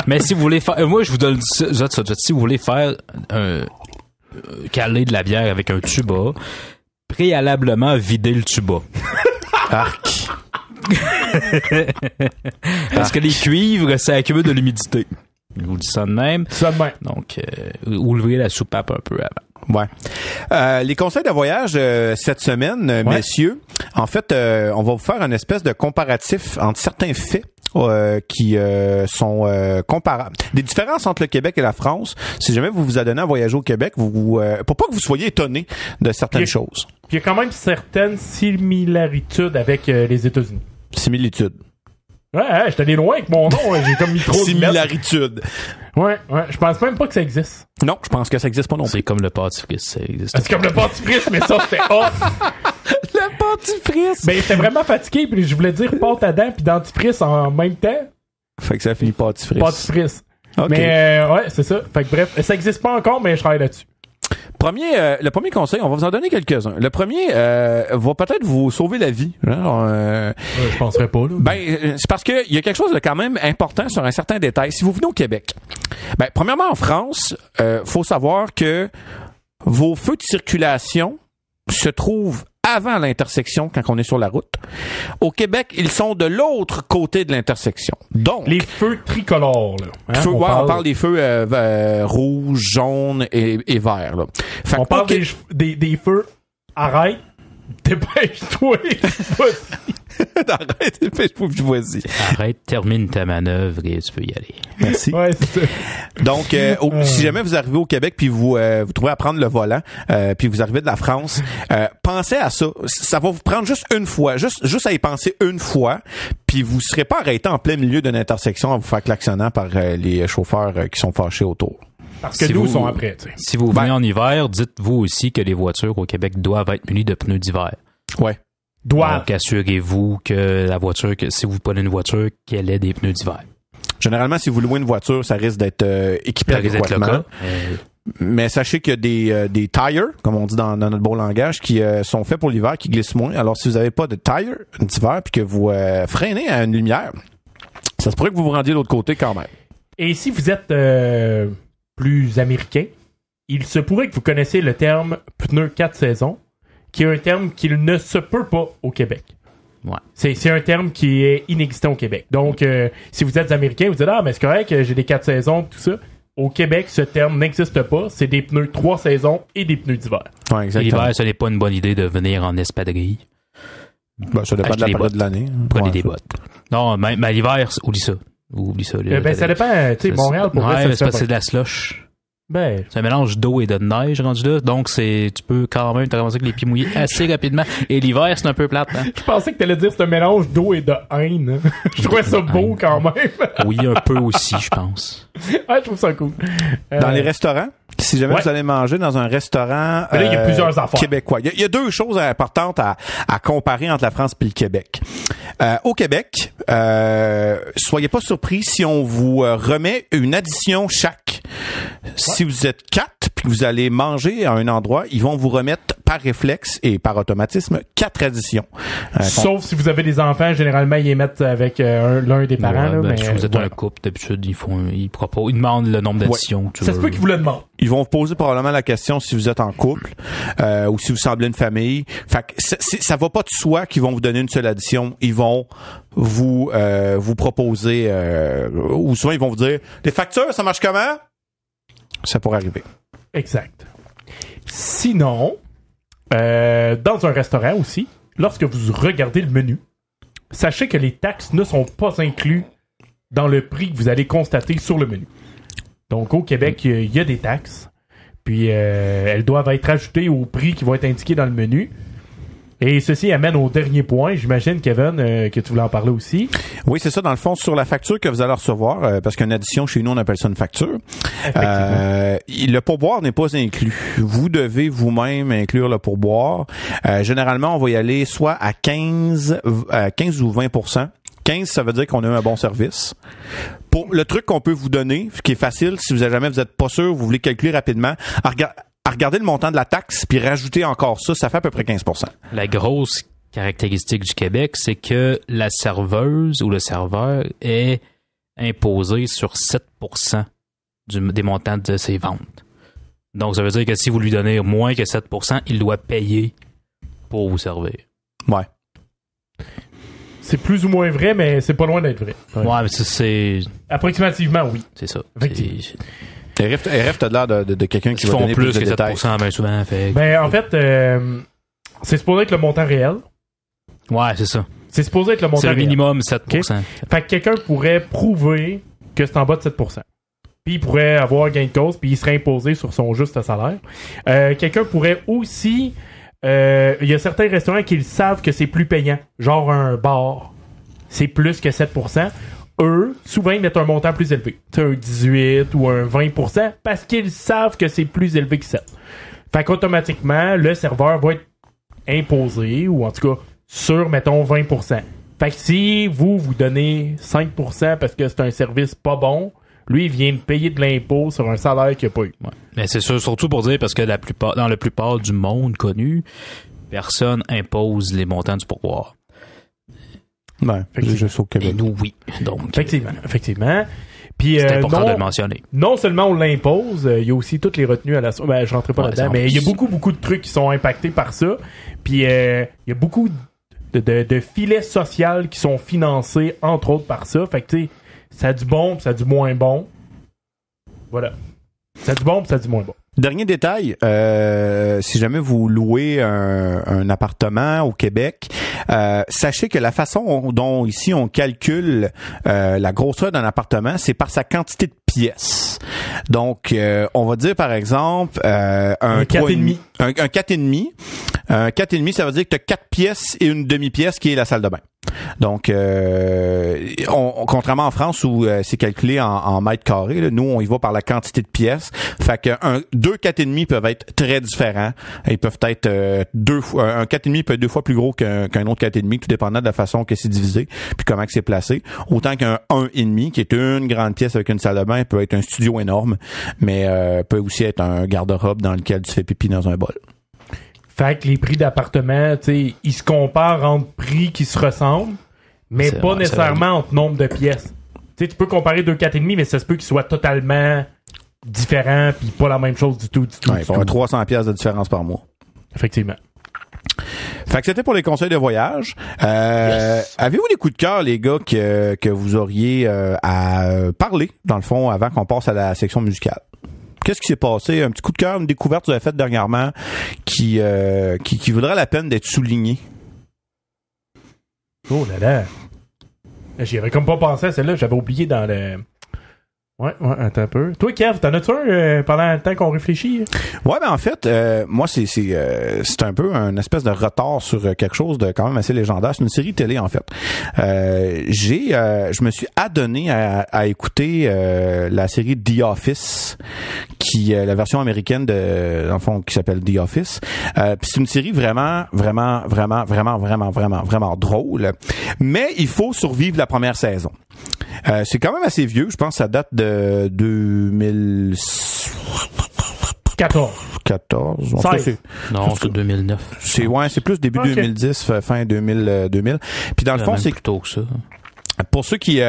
Mais si vous voulez faire... moi, je vous donne ça tout de suite. Si vous voulez faire caler de la bière avec un tuba, préalablement, vider le tuba. Arc. Parce que les cuivres, ça accumule de l'humidité. Je vous dis ça de même. Ça de même. Donc, ouvrez la soupape un peu avant. Ouais. Les conseils de voyage cette semaine, messieurs, en fait, on va vous faire une espèce de comparatif entre certains faits qui sont comparables. Des différences entre le Québec et la France. Si jamais vous vous adonnez à voyager au Québec, pour pas que vous soyez étonné de certaines choses. Puis il y a quand même certaines similarités avec les États-Unis. Similitudes. Ouais, j'étais allé loin avec mon nom, j'ai comme mis trop de Similaritude. Ouais, je pense même pas que ça existe. Non, je pense que ça existe pas non plus. C'est comme le pâtifrice, ça existe. C'est comme le pâtifrice, mais ça, c'était hot. Le pâtifrice! Ben, j'étais vraiment fatigué, puis je voulais dire pâte à dents puis dentifrice en même temps. Fait que ça finit pâtifrice. Pâtifrice. OK. Mais, ouais, c'est ça. Fait que bref, ça existe pas encore, mais je travaille là-dessus. Le premier conseil, on va vous en donner quelques-uns. Le premier va peut-être vous sauver la vie. Je penserais pas, là. C'est parce que il y a quelque chose de quand même important sur un certain détail. Si vous venez au Québec, premièrement en France, faut savoir que vos feux de circulation se trouvent avant l'intersection quand on est sur la route. Au Québec, ils sont de l'autre côté de l'intersection. Donc les feux tricolores, là. Hein? On parle des feux rouges, jaunes et verts. Là. On parle des feux. Arrête. Dépêche-toi. Arrête, dépêche-toi, vas-y. Arrête, termine ta manœuvre et tu peux y aller. Merci. Ouais, c'est ça. Donc, si jamais vous arrivez au Québec puis vous trouvez à prendre le volant, puis vous arrivez de la France, pensez à ça. Ça va vous prendre juste une fois, juste à y penser une fois, puis vous serez pas arrêté en plein milieu d'une intersection à vous faire klaxonnant par les chauffeurs qui sont fâchés autour. Parce que nous sont après, tu sais. Si vous venez en hiver, dites-vous aussi que les voitures au Québec doivent être munies de pneus d'hiver. Ouais. Doivent. Donc, assurez-vous que la voiture, si vous prenez une voiture, qu'elle ait des pneus d'hiver. Généralement, si vous louez une voiture, ça risque d'être équipé adéquatement. Mais sachez qu'il y a des tires, comme on dit dans notre beau langage, qui sont faits pour l'hiver, qui glissent moins. Alors, si vous n'avez pas de tires d'hiver puis que vous freinez à une lumière, ça se pourrait que vous vous rendiez de l'autre côté quand même. Et si vous êtes plus américain, il se pourrait que vous connaissiez le terme pneu 4 saisons, qui est un terme qu'il ne se peut pas au Québec. Ouais. C'est un terme qui est inexistant au Québec. Donc, si vous êtes américain, vous dites « Ah, mais c'est correct, j'ai des 4 saisons, tout ça. » Au Québec, ce terme n'existe pas. C'est des pneus 3 saisons et des pneus d'hiver. Ouais, exactement. L'hiver, ce n'est pas une bonne idée de venir en espadrille. Ça dépend de la période de l'année. Prenez des bottes. Non, mais l'hiver, oublie ça. Ça dépend. Tu sais, Montréal, pour vrai, c'est de la slush. Ben, c'est un mélange d'eau et de neige rendu là, donc tu peux quand même te ramasser avec les pieds mouillés assez rapidement. Et l'hiver, c'est un peu plate. Hein? Je pensais que t'allais dire que c'est un mélange d'eau et de haine. Je trouvais ça beau quand même. Oui, un peu aussi, je pense. Ouais, je trouve ça cool. Dans les restaurants, si jamais vous allez manger dans un restaurant là, il y a plusieurs affaires québécois. Il y a deux choses importantes à comparer entre la France et le Québec. Au Québec, soyez pas surpris si on vous remet une addition chaque. Si vous êtes 4 puis que vous allez manger à un endroit, ils vont vous remettre par réflexe et par automatisme 4 additions. Sauf si vous avez des enfants, généralement ils les mettent avec l'un des parents. Là, mais, si vous êtes un couple, d'habitude, ils demandent le nombre d'additions. Ça se peut qu'ils vous le demandent. Ils vont vous poser probablement la question si vous êtes en couple ou si vous semblez une famille. Fait que ça va pas de soi qu'ils vont vous donner une seule addition. Ils vont vous proposer ou souvent ils vont vous dire les factures, ça marche comment? Ça pourrait arriver. Exact. Sinon, dans un restaurant aussi, lorsque vous regardez le menu, sachez que les taxes ne sont pas inclus dans le prix que vous allez constater sur le menu. Donc, au Québec, il y a des taxes, puis elles doivent être ajoutées au prix qui va être indiqué dans le menu. Et ceci amène au dernier point. J'imagine, Kevin, que tu voulais en parler aussi. Oui, c'est ça. Dans le fond, sur la facture que vous allez recevoir, parce qu'une addition, chez nous, on appelle ça une facture. Le pourboire n'est pas inclus. Vous devez vous-même inclure le pourboire. Généralement, on va y aller soit à 15 ou 20%. 15, ça veut dire qu'on a eu un bon service. Pour le truc qu'on peut vous donner, ce qui est facile, si jamais vous êtes pas sûr, vous voulez calculer rapidement, regardez le montant de la taxe puis rajouter encore ça fait à peu près 15%. La grosse caractéristique du Québec, c'est que la serveuse ou le serveur est imposé sur 7% des montants de ses ventes. Donc, ça veut dire que si vous lui donnez moins que 7%, il doit payer pour vous servir. Ouais. C'est plus ou moins vrai, mais c'est pas loin d'être vrai. Ouais, mais c'est... Approximativement, oui. C'est ça. RF, t'as l'air de quelqu'un qui va donner plus de détails. 7%, bien souvent. Ben, en fait, c'est supposé être le montant réel. Ouais, c'est ça. C'est supposé être le montant C'est le réel. minimum 7%. Okay. Fait que quelqu'un pourrait prouver que c'est en bas de 7%. Puis il pourrait avoir gain de cause, puis il serait imposé sur son juste salaire. Quelqu'un pourrait aussi... il y a certains restaurants qui savent que c'est plus payant. Genre un bar, c'est plus que 7%. Eux, souvent, ils mettent un montant plus élevé. C'est un 18 ou un 20% parce qu'ils savent que c'est plus élevé que 7. Fait qu'automatiquement, le serveur va être imposé, ou en tout cas, sur, mettons, 20%. Fait que si vous donnez 5% parce que c'est un service pas bon, lui, il vient de payer de l'impôt sur un salaire qu'il n'a pas eu. Ouais. Mais c'est sûr, surtout pour dire, parce que dans la plupart du monde connu, personne impose les montants du pourboire. Ouais, c'est juste au Québec. Et nous, oui. Donc, Effectivement. Puis, c'est important de le mentionner. Non seulement on l'impose, il y a aussi toutes les retenues à la source. Ben, je rentrerai pas là-dedans, mais il y a beaucoup de trucs qui sont impactés par ça. Puis, il y a beaucoup de filets sociaux qui sont financés, entre autres, par ça. Fait que, tu sais, ça a du bon, pis ça a du moins bon. Voilà. Ça a du bon, pis ça a du moins bon. Dernier détail, si jamais vous louez un appartement au Québec, sachez que la façon dont ici on calcule la grosseur d'un appartement, c'est par sa quantité de pièces. Donc, on va dire par exemple un 4,5. Un 4,5. Un 4,5, ça veut dire que tu as 4 pièces et une demi-pièce qui est la salle de bain. Donc, contrairement en France où c'est calculé en mètres carrés, là, nous, on y va par la quantité de pièces. Fait que deux 4,5 peuvent être très différents. Ils peuvent être un 4,5 peut être 2 fois plus gros qu'un autre 4,5, tout dépendant de la façon que c'est divisé puis comment que c'est placé. Autant qu'un 1,5, qui est une grande pièce avec une salle de bain, peut être un studio énorme, mais peut aussi être un garde-robe dans lequel tu fais pipi dans un bol. Fait que les prix d'appartements, tu sais, ils se comparent entre prix qui se ressemblent, mais c'est pas vrai, nécessairement entre nombre de pièces. Tu sais, tu peux comparer deux 4,5, mais ça se peut qu'ils soient totalement différents puis pas la même chose du tout. Ouais, il faut avoir 300 pièces de différence par mois. Effectivement. Fait que c'était pour les conseils de voyage. Yes. Avez-vous des coups de cœur, les gars, que vous auriez à parler, dans le fond, avant qu'on passe à la section musicale? Qu'est-ce qui s'est passé? Un petit coup de cœur, une découverte que vous avez faite dernièrement qui vaudrait la peine d'être soulignée? Oh là là. J'y avais comme pas pensé à celle-là. J'avais oublié dans le... Ouais, attends un peu. Toi, Kev, t'en as-tu un pendant le temps qu'on réfléchit? Ouais, ben en fait, moi c'est un peu un espèce de retard sur quelque chose de quand même assez légendaire. C'est une série télé en fait. Je me suis adonné à écouter la série The Office, qui la version américaine dans le fond qui s'appelle The Office. Puis c'est une série vraiment drôle. Mais il faut survivre la première saison. C'est quand même assez vieux, je pense que ça date de 14. En tout cas, Non, c'est 2009. C'est plus début 2010, fin 2000. Puis dans le fond, c'est plutôt que ça. Pour ceux qui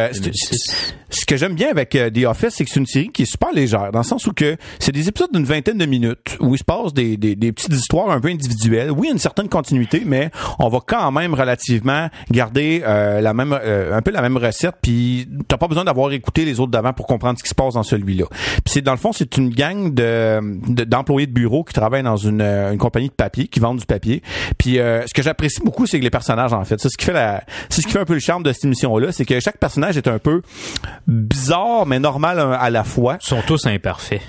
ce que j'aime bien avec The Office, c'est que c'est une série qui est super légère, dans le sens où que c'est des épisodes d'une vingtaine de minutes où il se passe des petites histoires un peu individuelles. Oui, une certaine continuité, mais on va quand même relativement garder un peu la même recette, puis t'as pas besoin d'avoir écouté les autres d'avant pour comprendre ce qui se passe dans celui-là. Puis dans le fond, c'est une gang d'employés de bureau qui travaillent dans une compagnie de papier, qui vendent du papier. Puis ce que j'apprécie beaucoup, c'est que les personnages, en fait, c'est ce qui fait un peu le charme de cette émission-là, c'est que chaque personnage est un peu bizarre mais normal à la fois. Ils sont tous imparfaits.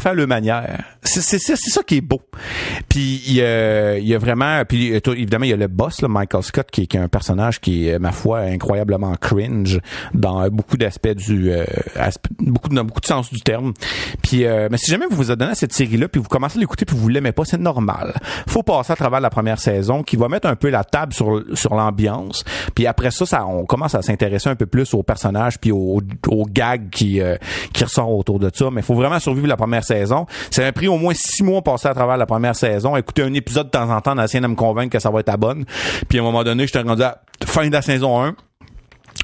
À leur manière. C'est ça qui est beau. Puis il y a vraiment, puis évidemment il y a le boss là, Michael Scott qui est un personnage qui est ma foi incroyablement cringe dans beaucoup d'aspects beaucoup de sens du terme. Puis mais si jamais vous vous adonnez à cette série là puis vous commencez à l'écouter puis vous l'aimez pas, c'est normal. Faut passer à travers la première saison qui va mettre un peu la table sur l'ambiance. Puis après ça on commence à s'intéresser un peu plus aux personnages puis aux gags qui ressortent autour de ça. Mais il faut vraiment survivre la première saison. Ça m'a pris au moins 6 mois passer à travers la première saison, écouter un épisode de temps en temps, d'essayer de me convaincre que ça va être la bonne. Puis à un moment donné, j'étais rendu à fin de la saison 1.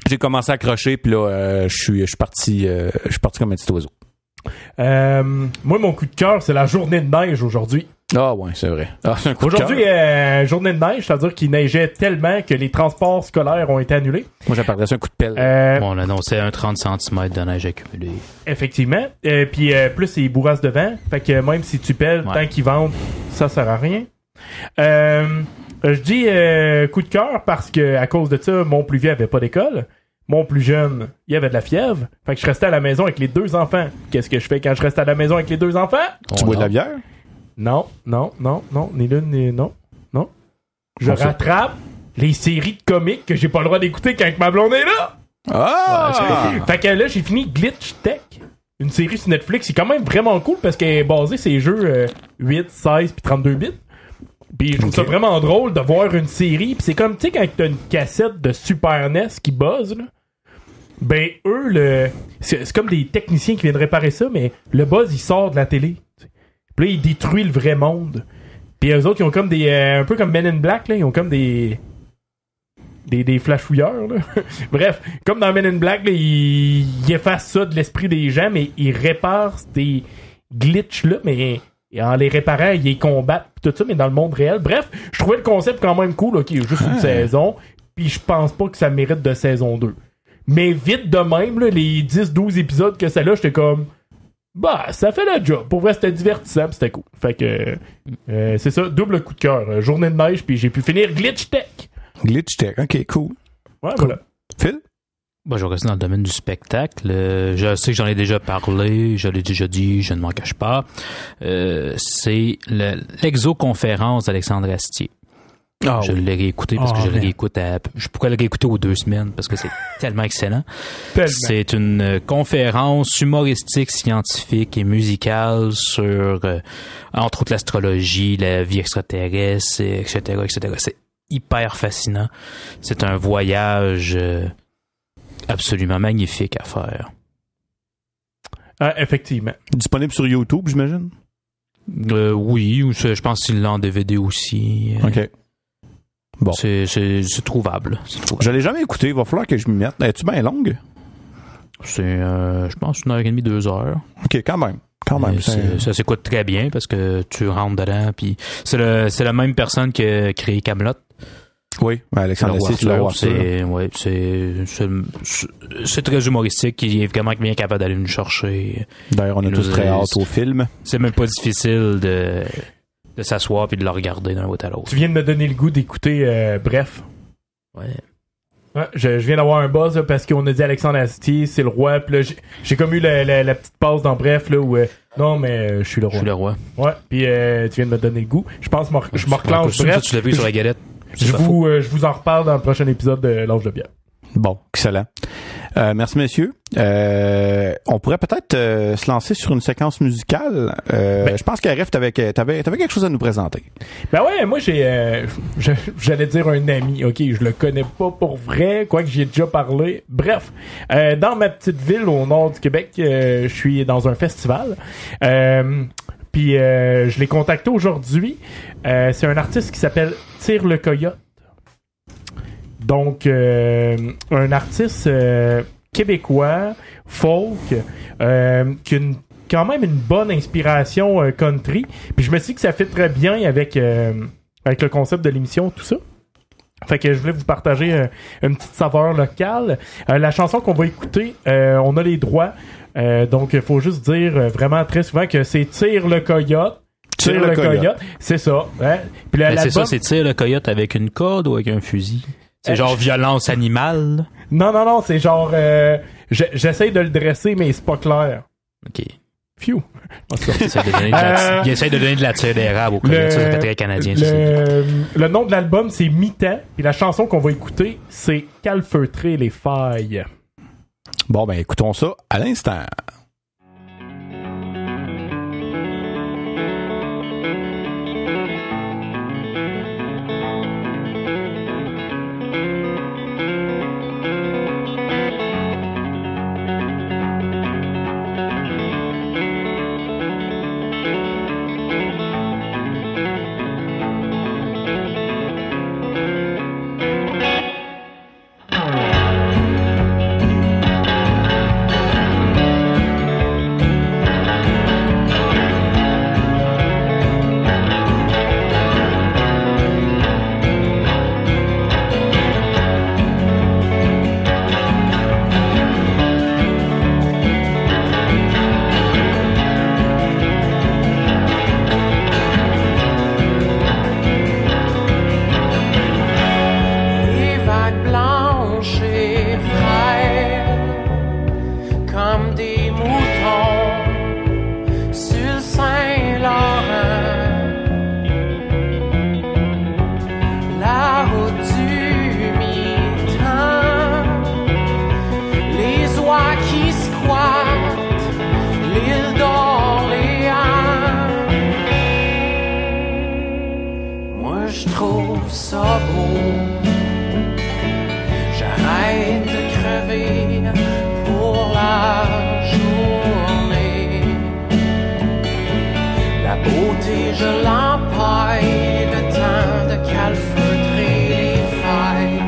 J'ai commencé à accrocher, puis là, je suis parti comme un petit oiseau. Moi, mon coup de cœur, c'est la journée de neige aujourd'hui. Ah ouais, c'est vrai. C'est un coup aujourd'hui, journée de neige, c'est-à-dire qu'il neigeait tellement que les transports scolaires ont été annulés. Moi, j'appellerais ça un coup de pelle. On annonçait un 30 cm de neige accumulée. Effectivement. Puis plus c'est bourrasque de vent. Fait que même si tu pelles, tant qu'ils vendent, ça sert à rien. Je dis coup de cœur parce que à cause de ça, mon plus vieux avait pas d'école. Mon plus jeune, il avait de la fièvre. Fait que je restais à la maison avec les 2 enfants. Qu'est-ce que je fais quand je reste à la maison avec les 2 enfants? Tu bois de la bière? Non. Ni l'une, ni... Non. Je rattrape les séries de comics que j'ai pas le droit d'écouter quand ma blonde est là. Fait que là, j'ai fini Glitch Tech. Une série sur Netflix. C'est quand même vraiment cool parce qu'elle est basée sur les jeux 8, 16 puis 32 bits. Puis je trouve ça vraiment drôle de voir une série. Puis c'est comme, tu sais, quand t'as une cassette de Super NES qui buzz, là. Ben, eux, c'est comme des techniciens qui viennent réparer ça, mais le buzz, il sort de la télé. T'sais. Puis là, il détruit le vrai monde. Puis eux autres, ils ont comme des... un peu comme Men in Black, là, ils ont comme des flashouilleurs, là. Bref, comme dans Men in Black, là, ils effacent ça de l'esprit des gens, mais ils réparent des glitches, là, mais en les réparant, ils les combattent, pis tout ça, mais dans le monde réel. Bref, je trouvais le concept quand même cool, ok, juste une saison, puis je pense pas que ça mérite de saison 2. Mais vite de même, là, les 10-12 épisodes que c'est là, j'étais comme... Bah, ça fait le job. Pour vrai, c'était divertissant, pis c'était cool. Fait que, c'est ça, double coup de cœur. Journée de neige, puis j'ai pu finir Glitch Tech. Glitch Tech, ok, cool. Ouais, cool. voilà. Phil? Je vais rester dans le domaine du spectacle. Je sais que j'en ai déjà parlé, je l'ai déjà dit, je ne m'en cache pas. C'est l'exoconférence d'Alexandre Astier. Je l'ai réécouté parce que je le réécoute je pourrais le réécouter aux 2 semaines parce que c'est tellement excellent. C'est une conférence humoristique, scientifique et musicale sur, entre autres, l'astrologie, la vie extraterrestre, etc., etc. C'est hyper fascinant. C'est un voyage absolument magnifique à faire. Effectivement. Disponible sur YouTube, j'imagine? Oui, je pense qu'il l'a en DVD aussi. OK. Bon. C'est trouvable. Je l'ai jamais écouté, il va falloir que je m'y mette. Es-tu bien longue? C'est, je pense, 1h30, 2 heures. OK, quand même. Ça s'écoute très bien parce que tu rentres dedans. Puis c'est la même personne qui a créé Kaamelott. Oui, Alexandre Astier, tu l'as c'est très humoristique. Il est vraiment bien capable d'aller nous chercher. D'ailleurs, on a tous très hâte au film. C'est même pas difficile de s'asseoir puis de le regarder d'un bout à l'autre. Tu viens de me donner le goût d'écouter Bref. Ouais. Je viens d'avoir un buzz là, parce qu'on a dit Alexandre Astier, c'est le roi. Puis là, j'ai comme eu la petite pause dans Bref là où non mais je suis le roi. Je suis le roi. Ouais. Puis tu viens de me donner le goût. Je pense que je me reclenche. Bref. Tu l'as vu sur la galette. Je vous en reparle dans le prochain épisode de L'Âge de bière. Bon, excellent. Merci, messieurs. On pourrait peut-être se lancer sur une séquence musicale. Je pense qu'Aref, t'avais quelque chose à nous présenter. Ben ouais, moi j'allais dire un ami. Ok, je le connais pas pour vrai, quoique j'y ai déjà parlé. Bref, dans ma petite ville au nord du Québec, je suis dans un festival. Puis je l'ai contacté aujourd'hui. C'est un artiste qui s'appelle Tire le Coyote. Donc, un artiste québécois, folk, qui a quand même une bonne inspiration country. Puis je me suis dit que ça fit très bien avec le concept de l'émission, tout ça. Fait que je voulais vous partager une petite saveur locale. La chanson qu'on va écouter, on a les droits. Donc, il faut juste dire vraiment très souvent que c'est Tire le Coyote. Tire le coyote. C'est ça. Hein? Puis c'est ça, c'est Tire le Coyote avec une corde ou avec un fusil? C'est genre violence animale? Non, c'est genre... j'essaye de le dresser, mais c'est pas clair. OK. Phew. Il essaie de donner de la tire d'érable au coyote. Ça fait très canadien. Le nom de l'album, c'est Mi-temps. Puis la chanson qu'on va écouter, c'est Calfeutrer les failles. Bon, ben écoutons ça à l'instant. ça beau. J'arrête de crever pour la journée. La beauté, je l'empaille, le temps de calfeutrer les failles.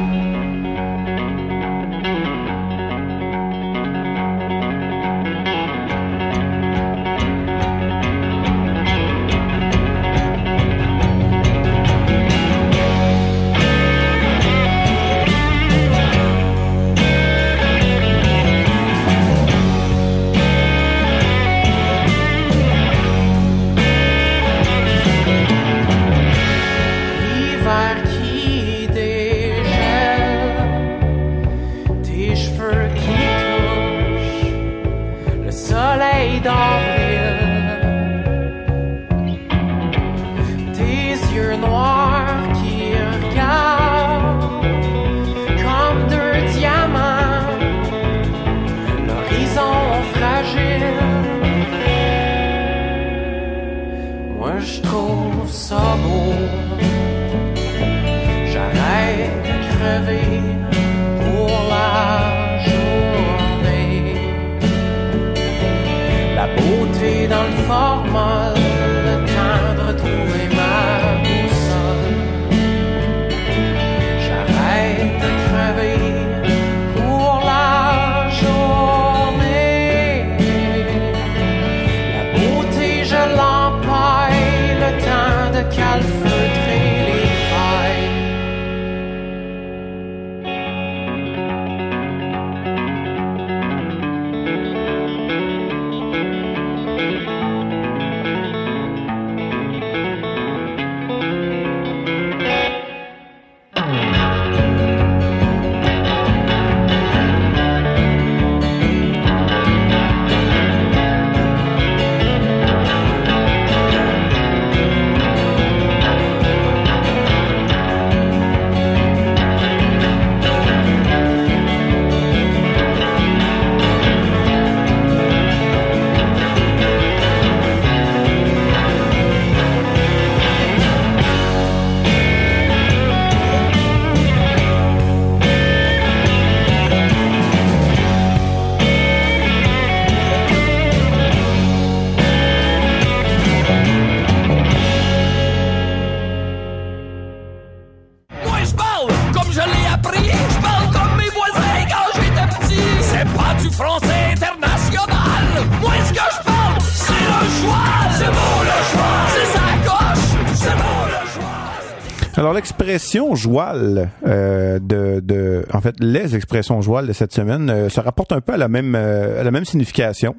Alors, l'expression joual en fait, les expressions joual de cette semaine se rapportent un peu à la même signification.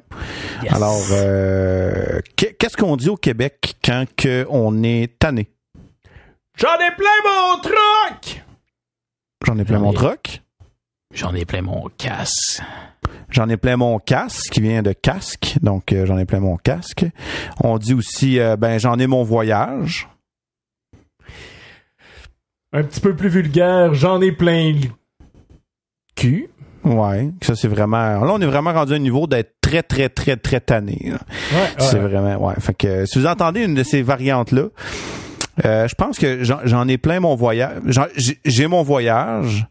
Yes. Alors, qu'est-ce qu'on dit au Québec quand on est tanné? J'en ai plein mon truc! J'en ai plein mon truc? J'en ai plein mon casque. J'en ai plein mon casque, qui vient de casque. Donc, j'en ai plein mon casque. On dit aussi, j'en ai mon voyage. Un petit peu plus vulgaire, j'en ai plein le cul. Ouais, ça c'est vraiment... Là, on est vraiment rendu à un niveau d'être très, très, très, très tanné. Ouais, c'est vraiment... Ouais, fait que si vous entendez une de ces variantes-là, je pense que j'en ai plein mon voyage. J'ai mon voyage.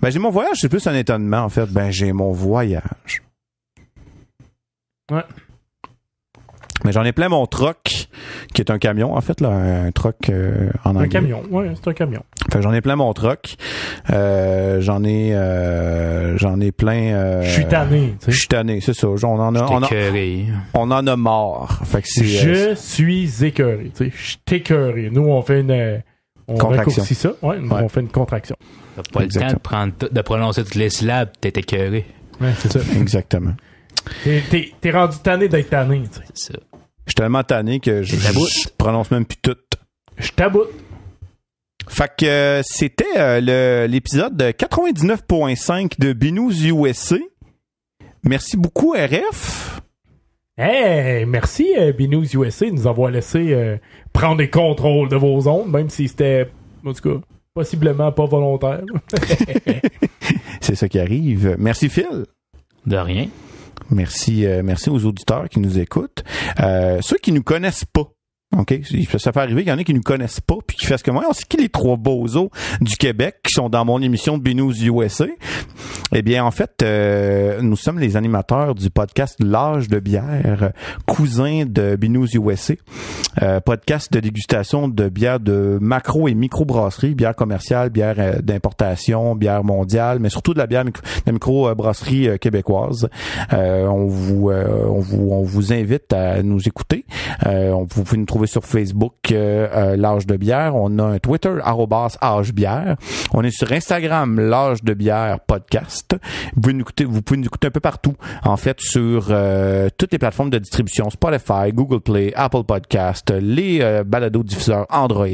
J'ai mon voyage, c'est plus un étonnement, en fait. J'ai mon voyage. Ouais. Mais j'en ai plein mon troc, qui est un camion, en fait, là, un troc en anglais. Un camion, oui, c'est un camion. Fait que j'en ai plein mon troc. J'en ai plein... Je suis tanné, tu sais. Je suis tanné, c'est ça. On en a marre. Fait que je suis écœuré, tu sais. Je suis écœuré. Nous, on fait on raccourcit ça. Ouais, on fait une contraction. T'as pas exactement le temps de prononcer toutes les syllabes, t'es écœuré. Ouais, c'est ça. Exactement. T'es rendu tanné d'être tanné, tu sais. C'est ça. Je suis tellement tanné que je prononce même plus tout. Je taboute. Fait que c'était l'épisode 99.5 de Binous USA. Merci beaucoup, RF. Hey, merci Binous USA de nous avoir laissé prendre les contrôles de vos ondes, même si c'était, en tout cas, possiblement pas volontaire. C'est ça qui arrive. Merci Phil. De rien. Merci aux auditeurs qui nous écoutent. Ceux qui nous connaissent pas, OK? Ça fait arriver qu'il y en a qui nous connaissent pas puis qui fassent comme moi. On sait qui les 3 bozos du Québec qui sont dans mon émission de B-News USA? Eh bien, en fait, nous sommes les animateurs du podcast L'Âge de bière, cousin de B-News USA. Podcast de dégustation de bière de macro et micro-brasserie, bière commerciale, bière d'importation, bière mondiale, mais surtout de la bière de micro-brasserie québécoise. On vous invite à nous écouter. Vous pouvez nous trouver sur Facebook, L'Âge de bière. On a un Twitter, @âgebière. On est sur Instagram, L'Âge de bière podcast. Vous pouvez nous écouter un peu partout. En fait, sur toutes les plateformes de distribution, Spotify, Google Play, Apple Podcast, les balados-diffuseurs Android.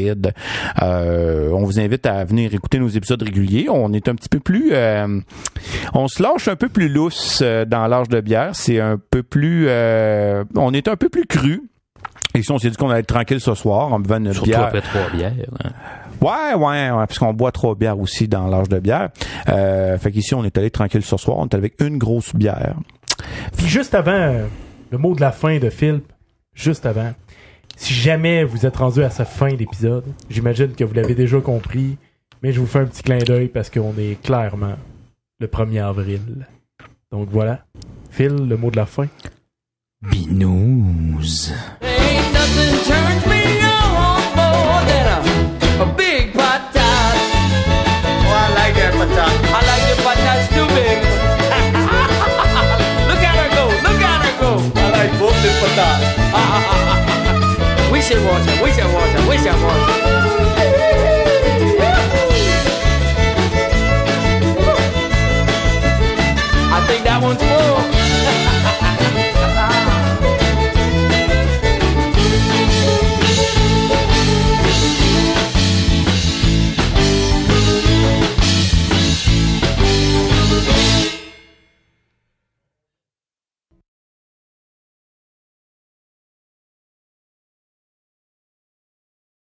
On vous invite à venir écouter nos épisodes réguliers. On est un petit peu plus... on se lâche un peu plus lousse dans L'Âge de bière. C'est un peu plus... on est un peu plus cru. Et si on s'est dit qu'on allait être tranquille ce soir en buvant une surtout bière. après 3 bières. Hein. Ouais, parce qu'on boit 3 bières aussi dans L'Âge de bière. Fait qu'ici, on est allé tranquille ce soir. On est avec une grosse bière. Puis juste avant, le mot de la fin de Phil, juste avant, si jamais vous êtes rendu à sa fin d'épisode, j'imagine que vous l'avez déjà compris, mais je vous fais un petit clin d'œil parce qu'on est clairement le 1er avril. Donc voilà. Phil, le mot de la fin. B-News. Ain't nothing turns me